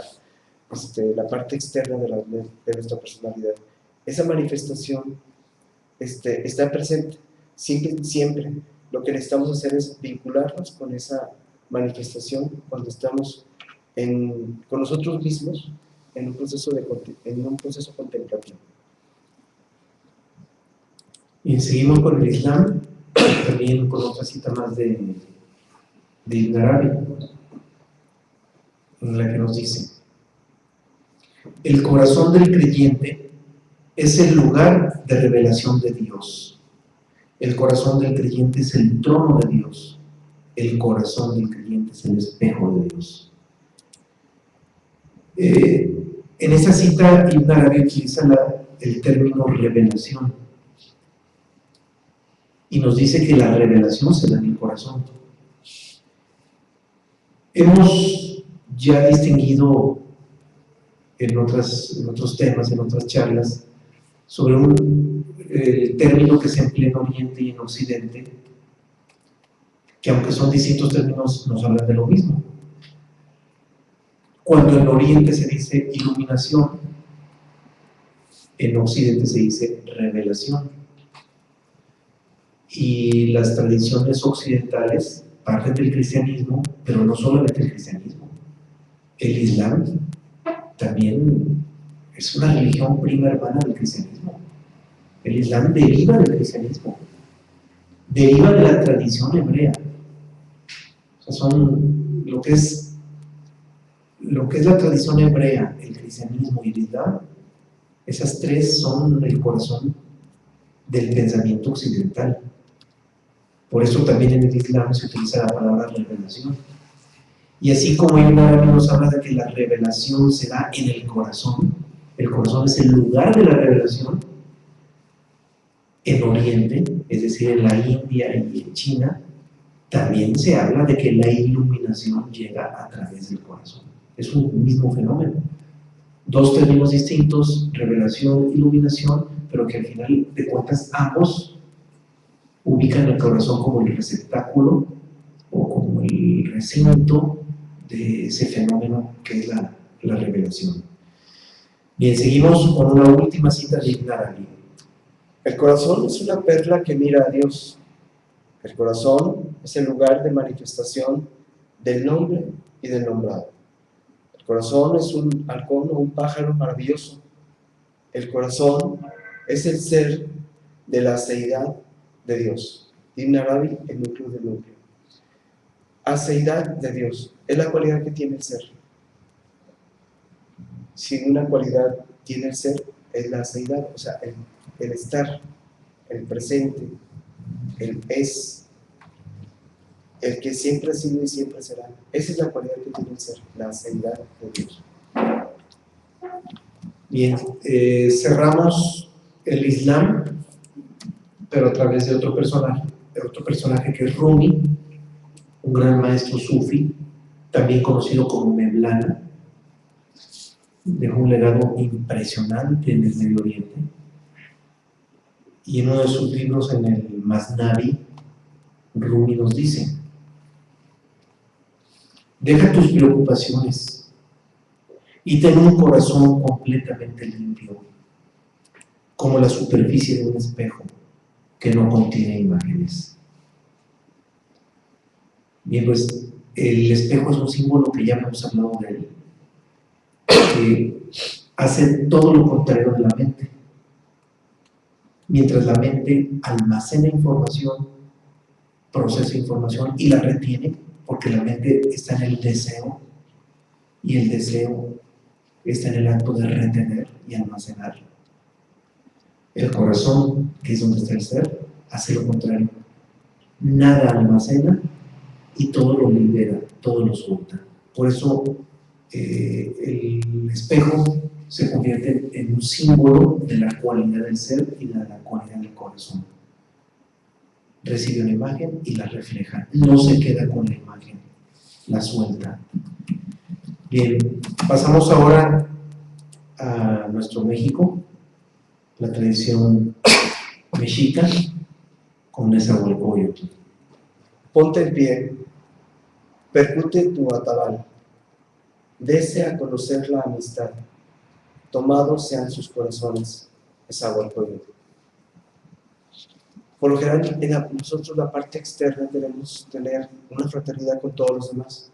la parte externa de nuestra personalidad. Esa manifestación está presente siempre. Lo que necesitamos hacer es vincularnos con esa manifestación cuando estamos con nosotros mismos en un proceso contemplativo. Y seguimos con el Islam, también con otra cita más de Ibn Arabi, en la que nos dice: el corazón del creyente es el lugar de revelación de Dios. El corazón del creyente es el trono de Dios. El corazón del creyente es el espejo de Dios. En esa cita, Ibn Arabi utiliza el término revelación y nos dice que la revelación se da en el corazón. Hemos ya distinguido en otros temas, en otras charlas, sobre el término que se emplea en Oriente y en Occidente, que aunque son distintos términos, nos hablan de lo mismo. Cuando en Oriente se dice iluminación, en Occidente se dice revelación. Y las tradiciones occidentales parten del cristianismo, pero no solamente el cristianismo. El Islam también es una religión prima hermana del cristianismo. El Islam deriva del cristianismo, deriva de la tradición hebrea. O sea, son lo que es la tradición hebrea, el cristianismo y el Islam. Esas tres son el corazón del pensamiento occidental. Por eso también en el Islam se utiliza la palabra revelación. Y así como Ibn Arabi nos habla de que la revelación se da en el corazón es el lugar de la revelación. En Oriente, es decir, en la India y en China, también se habla de que la iluminación llega a través del corazón. Es un mismo fenómeno. Dos términos distintos, revelación, iluminación, pero que al final de cuentas ambos ubican el corazón como el receptáculo o como el recinto de ese fenómeno que es la revelación. Bien, seguimos con una última cita de Ibn Arabi. El corazón es una perla que mira a Dios. El corazón es el lugar de manifestación del nombre y del nombrado. El corazón es un halcón o un pájaro maravilloso. El corazón es el ser de la aceidad de Dios. Ibn Arabi, el núcleo del núcleo. Aceidad de Dios es la cualidad que tiene el ser. Si una cualidad tiene el ser, es la aceidad, o sea, el estar, el presente, el es, el que siempre ha sido y siempre será. Esa es la cualidad que tiene el ser, la aceidad de Dios. Bien, cerramos el Islam, pero a través de otro personaje que es Rumi, un gran maestro sufi, también conocido como Mevlana. Dejó un legado impresionante en el Medio Oriente. Y en uno de sus libros, en el Masnavi, Rumi nos dice: deja tus preocupaciones y ten un corazón completamente limpio, como la superficie de un espejo que no contiene imágenes. Bien, pues el espejo es un símbolo que ya hemos hablado de él, que hace todo lo contrario de la mente. Mientras la mente almacena información, procesa información y la retiene, porque la mente está en el deseo, y el deseo está en el acto de retener y almacenar. El corazón, que es donde está el ser, hace lo contrario. Nada almacena y todo lo libera, todo lo suelta. Por eso el espejo se convierte en un símbolo de la cualidad del ser y de la cualidad del corazón. Recibe una imagen y la refleja, no se queda con la imagen, la suelta. Bien, pasamos ahora a nuestro México, la tradición mexica con Nezahualcóyotl. Ponte en pie, percute tu atabal, dese a conocer la amistad, tomados sean sus corazones, Nezahualcóyotl. Por lo general, nosotros la parte externa queremos tener una fraternidad con todos los demás,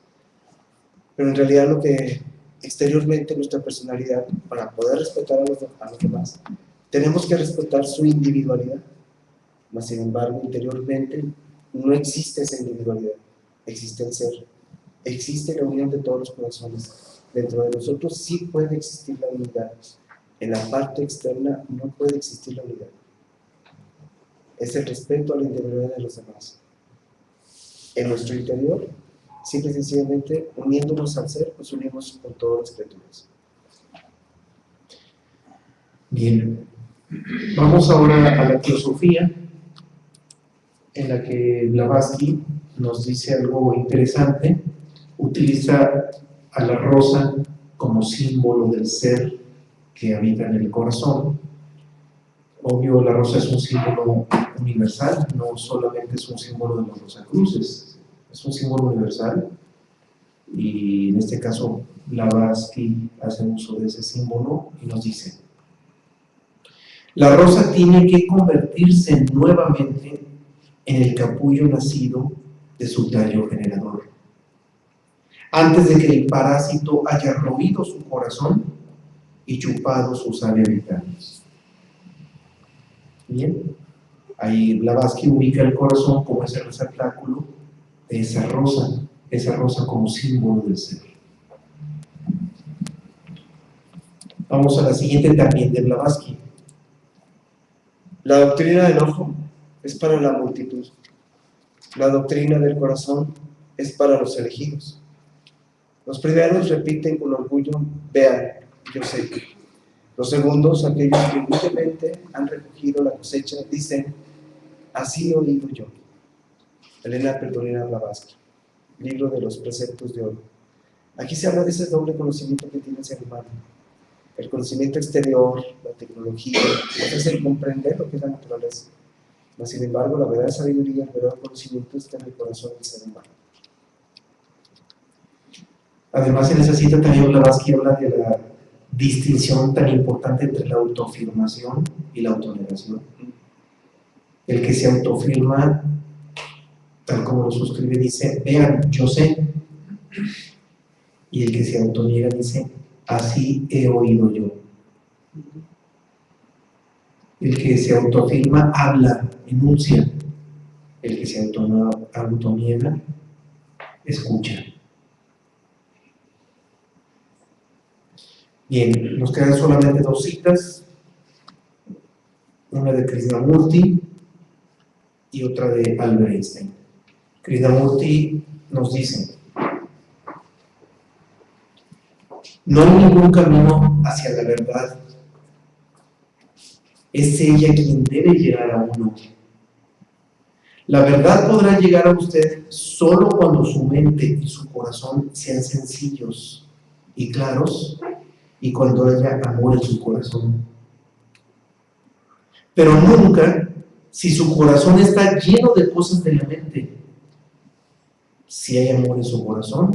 pero en realidad lo que exteriormente nuestra personalidad, para poder respetar a los demás, tenemos que respetar su individualidad. Mas, sin embargo, interiormente no existe esa individualidad, existe el ser, existe la unión de todos los corazones. Dentro de nosotros sí puede existir la unidad, en la parte externa no puede existir la unidad. Es el respeto a la individualidad de los demás. En nuestro interior, simple y sencillamente, uniéndonos al ser, nos unimos con todas las criaturas. Bien, vamos ahora a la teosofía, en la que Blavatsky nos dice algo interesante. Utiliza a la rosa como símbolo del ser que habita en el corazón. Obvio, la rosa es un símbolo universal, no solamente es un símbolo de los Rosacruces, es un símbolo universal, y en este caso Blavatsky hace uso de ese símbolo y nos dice: la rosa tiene que convertirse nuevamente en el capullo nacido de su tallo generador, antes de que el parásito haya roído su corazón y chupado su savia vital. Bien, ahí Blavatsky ubica el corazón como ese receptáculo de esa rosa como símbolo del ser. Vamos a la siguiente, también de Blavatsky. La doctrina del ojo es para la multitud. La doctrina del corazón es para los elegidos. Los primeros repiten con orgullo: vean, yo sé. Los segundos, aquellos que humildemente han recogido la cosecha, dicen: así he oído yo. Elena Petronila Blavatsky, libro de los preceptos de oro. Aquí se habla de ese doble conocimiento que tiene el ser humano. El conocimiento exterior, la tecnología, es el comprender lo que es la naturaleza. Mas, sin embargo, la verdadera sabiduría, el verdadero conocimiento está en el corazón del ser humano. Además, en esa cita también Blavatsky habla de la distinción tan importante entre la autoafirmación y la autonegación. El que se autoafirma, tal como lo suscribe, dice: vean, yo sé. Y el que se autoniega dice: así he oído yo. El que se autoafirma habla, enuncia. El que se autoniega escucha. Bien, nos quedan solamente dos citas, una de Krishnamurti y otra de Albert Einstein. Krishnamurti nos dice: no hay ningún camino hacia la verdad, es ella quien debe llegar a uno. La verdad podrá llegar a usted solo cuando su mente y su corazón sean sencillos y claros, y cuando haya amor en su corazón. Pero nunca si su corazón está lleno de cosas de la mente. Si hay amor en su corazón,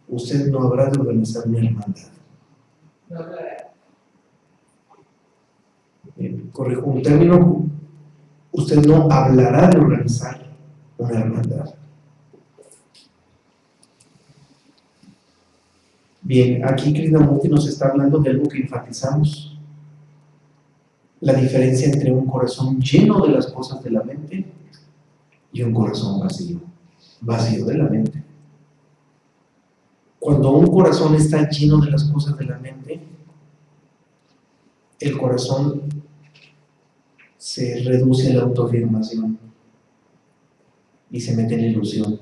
usted no habrá de organizar una hermandad. Corrijo un término: usted no hablará de organizar una hermandad. Bien, aquí Krishnamurti nos está hablando de algo que enfatizamos: la diferencia entre un corazón lleno de las cosas de la mente y un corazón vacío de la mente. Cuando un corazón está lleno de las cosas de la mente, el corazón se reduce a la autoafirmación y se mete en la ilusión.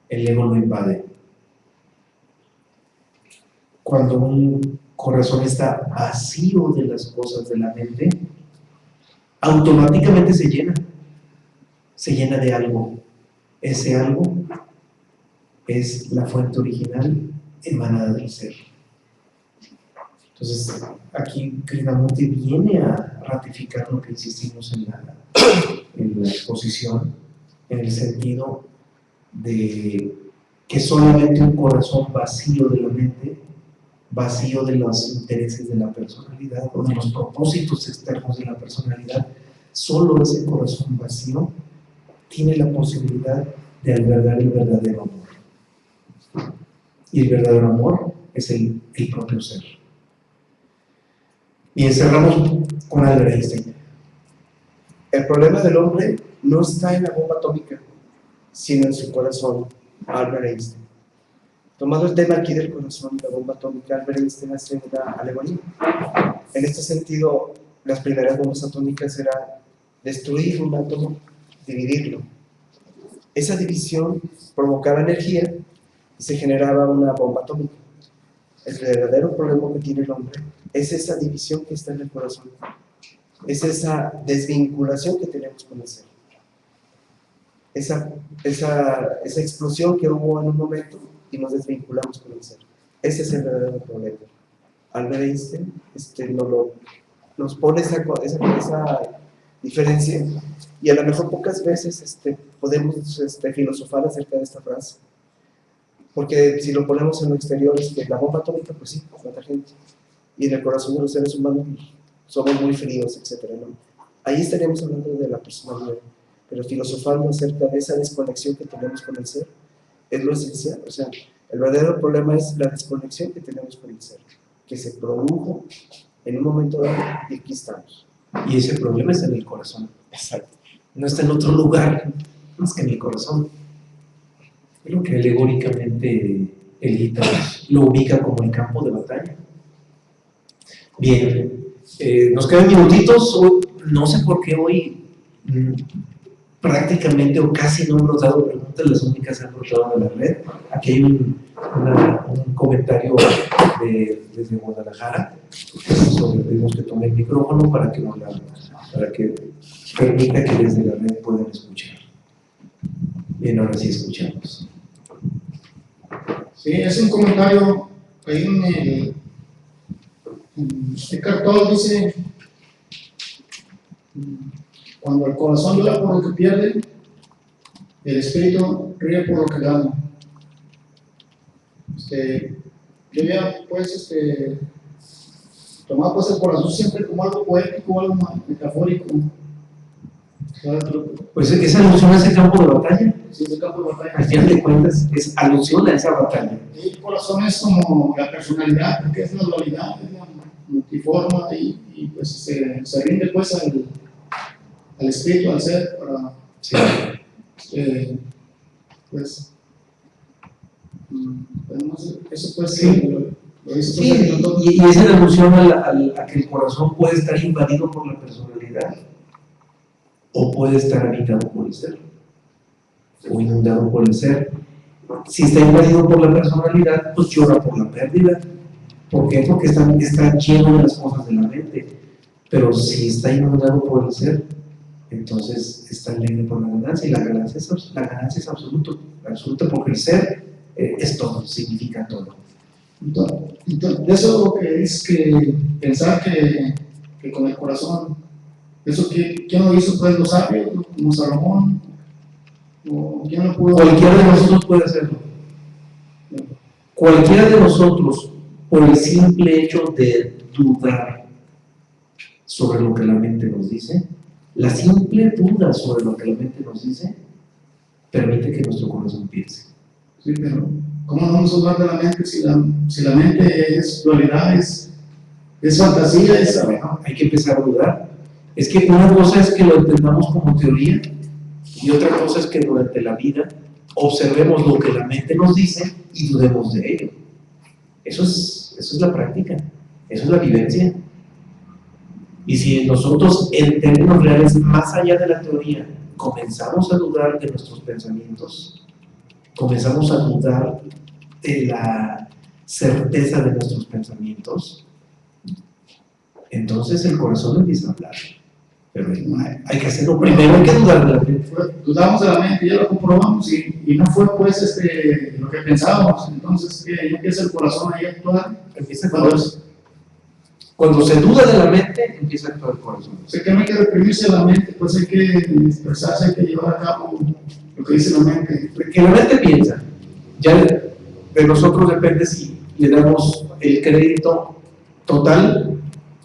El ego lo invade. Cuando un corazón está vacío de las cosas de la mente, automáticamente se llena de algo. Ese algo es la fuente original emanada del ser. Entonces, aquí Krishnamurti viene a ratificar lo que insistimos en la exposición, en el sentido de que solamente un corazón vacío de la mente, vacío de los intereses de la personalidad o de los propósitos externos de la personalidad, solo ese corazón vacío tiene la posibilidad de albergar el verdadero amor. Y el verdadero amor es el propio ser. Y encerramos con Albert Einstein. El problema del hombre no está en la bomba atómica, sino en su corazón, Albert Einstein. Tomando el tema aquí del corazón, la bomba atómica, Albert Einstein hace una alegoría. En este sentido, las primeras bombas atómicas era destruir un átomo, dividirlo. Esa división provocaba energía y se generaba una bomba atómica. El verdadero problema que tiene el hombre es esa división que está en el corazón, es esa desvinculación que tenemos con el ser, esa explosión que hubo en un momento y nos desvinculamos con el ser. Ese es el verdadero problema. Albert Einstein nos pone esa diferencia, y a lo mejor pocas veces podemos filosofar acerca de esta frase, porque si lo ponemos en lo exterior, es que la bomba atómica, pues sí, mata gente, y en el corazón de los seres humanos somos muy fríos, etc., ¿no? Ahí estaríamos hablando de la personalidad, pero filosofando acerca de esa desconexión que tenemos con el ser es lo esencial. O sea, el verdadero problema es la desconexión que tenemos con el ser, que se produjo en un momento dado, y aquí estamos. Y ese problema está en el corazón. Exacto. No está en otro lugar más que en el corazón. Es lo que alegóricamente el Gita lo ubica como el campo de batalla. Bien, nos quedan minutitos. No sé por qué hoy prácticamente o casi no hemos dado preguntas, las únicas han brotado de la red. Aquí hay un comentario desde Guadalajara. Pedimos que tome el micrófono para que permita que desde la red puedan escuchar. Bien, ahora sí escuchamos. Sí, es un comentario ahí en Eckhart Tolle dice: cuando el corazón llora por lo que pierde, el espíritu ríe por lo que gana. Yo ya tomaba pues el corazón siempre como algo poético, algo metafórico. Pues esa alusión a ese campo de batalla. Sí, ese campo de batalla. Al final de cuentas, es alusión a esa batalla. El corazón es como la personalidad, porque es la dualidad, es la multiforma, y pues se rinde pues al espíritu, al ser, para Sí. pues no sé, eso pues Sí. lo dice Sí, pues, y esa es la alusión a que el corazón puede estar invadido por la personalidad o puede estar habitado por el ser o inundado por el ser. Si está invadido por la personalidad, pues llora por la pérdida. ¿Por qué? Porque está lleno de las cosas de la mente. Pero si está inundado por el ser, entonces está alegre por la ganancia, y la ganancia es absoluta, porque el ser es todo, significa todo. Entonces, eso lo que es que pensar que con el corazón, eso ¿quién lo hizo? Pues los sabios, como Salomón, o ¿quién lo pudo? Cualquiera de nosotros puede hacerlo. Cualquiera de nosotros, por el simple hecho de dudar sobre lo que la mente nos dice, la simple duda sobre lo que la mente nos dice, permite que nuestro corazón piense. Sí, pero ¿cómo no vamos a dudar de la mente si la mente es dualidad, es fantasía? Bueno, hay que empezar a dudar. Es que una cosa es que lo entendamos como teoría, y otra cosa es que durante la vida observemos lo que la mente nos dice y dudemos de ello. Eso es la práctica, eso es la vivencia. Y si nosotros, en términos reales, más allá de la teoría, comenzamos a dudar de nuestros pensamientos, comenzamos a dudar de la certeza de nuestros pensamientos, entonces el corazón empieza a hablar. Pero hay que hacerlo primero, hay que dudar de la mente. Dudamos de la mente, ya lo comprobamos, y no fue pues lo que pensábamos. Entonces empieza el corazón ahí a actuar. Empieza cuando se duda de la mente, empieza a actuar el corazón. O sea, que no hay que reprimirse la mente, pues hay que expresarse, hay que llevar a cabo lo que dice la mente. Que la mente piensa, ya de nosotros depende si le damos el crédito total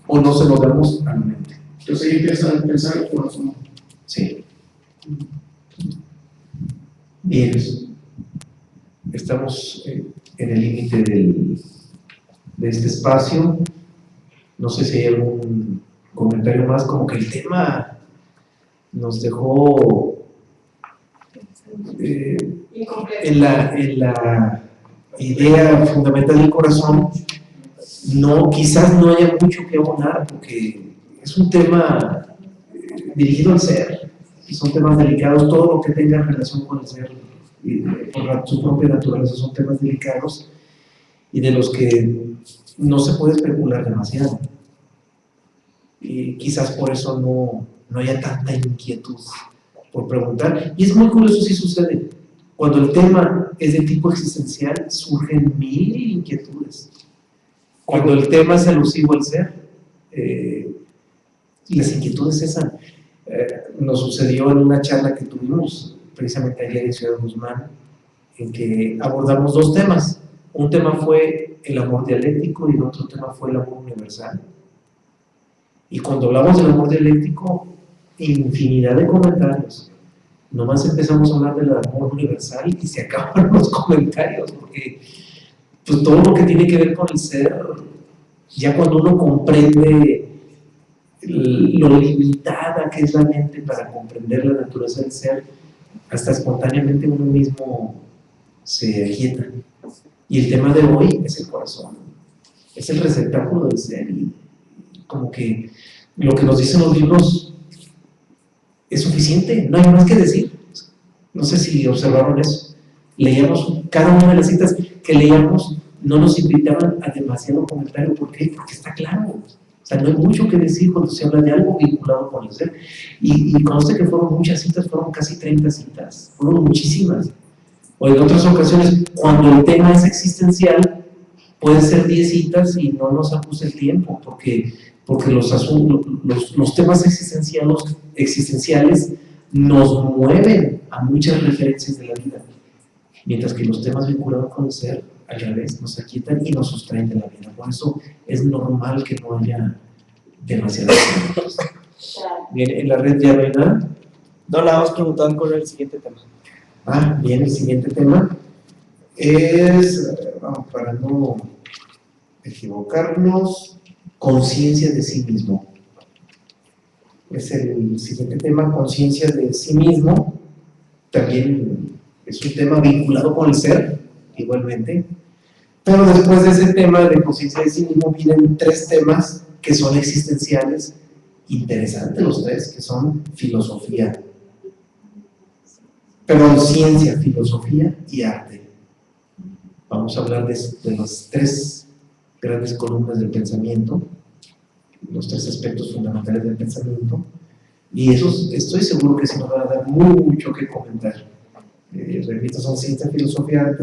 o no se lo damos a la mente. Entonces ahí empieza a pensar el corazón. Sí. Bien. Estamos en el límite de este espacio. No sé si hay algún comentario más, como que el tema nos dejó en la idea fundamental del corazón. No, quizás no haya mucho que abonar porque es un tema dirigido al ser, y son temas delicados. Todo lo que tenga relación con el ser y por su propia naturaleza son temas delicados y de los que no se puede especular demasiado, y quizás por eso no haya tanta inquietud por preguntar. Y es muy curioso si sucede. Cuando el tema es de tipo existencial, surgen mil inquietudes. Cuando el tema es alusivo al ser, las inquietudes cesan. Nos sucedió en una charla que tuvimos precisamente ayer en Ciudad Guzmán, en que abordamos dos temas. Un tema fue el amor dialéctico y el otro tema fue el amor universal. Y cuando hablamos del amor dialéctico, infinidad de comentarios. Nomás empezamos a hablar del amor universal y se acaban los comentarios, porque pues, todo lo que tiene que ver con el ser, ya cuando uno comprende lo limitada que es la mente para comprender la naturaleza del ser, hasta espontáneamente uno mismo se aquieta. Y el tema de hoy es el corazón, es el receptáculo del ser, y como que lo que nos dicen los libros es suficiente, no hay más que decir. No sé si observaron eso. Leíamos cada una de las citas que leíamos, no nos invitaban a demasiado comentario. ¿Por qué? Porque está claro. O sea, no hay mucho que decir cuando se habla de algo vinculado con el ser. Y conste que fueron muchas citas, fueron casi 30 citas, fueron muchísimas. O en otras ocasiones, cuando el tema es existencial, pueden ser 10 citas y no nos acuse el tiempo, porque los temas existenciales nos mueven a muchas referencias de la vida, mientras que los temas vinculados con el ser, al revés, nos aquietan y nos sustraen de la vida. Por eso es normal que no haya demasiadas preguntas. Bien, en la red ya no hay nada. No, la vamos preguntando cuál es el siguiente tema. Bien, el siguiente tema es, para no equivocarnos, conciencia de sí mismo. Es el siguiente tema, conciencia de sí mismo. También es un tema vinculado con el ser, igualmente. Pero después de ese tema de conciencia de sí mismo vienen tres temas que son existenciales, interesantes los tres, que son filosofía, ciencia, filosofía y arte. Vamos a hablar de las tres grandes columnas del pensamiento, los tres aspectos fundamentales del pensamiento, y esos estoy seguro que se nos van a dar mucho que comentar. Repito, son ciencia, filosofía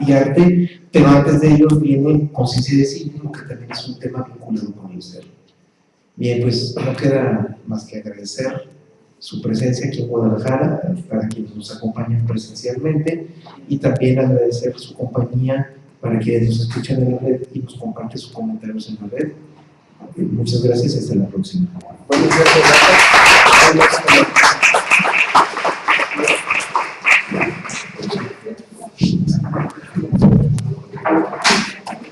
y arte, pero antes de ellos viene conciencia de sí mismo, que también es un tema vinculado con el ser. Bien, pues no queda más que agradecer su presencia aquí en Guadalajara, para quienes nos acompañan presencialmente, y también agradecer su compañía para quienes nos escuchan en la red y nos comparten sus comentarios en la red. Muchas gracias, hasta la próxima. Buenas noches.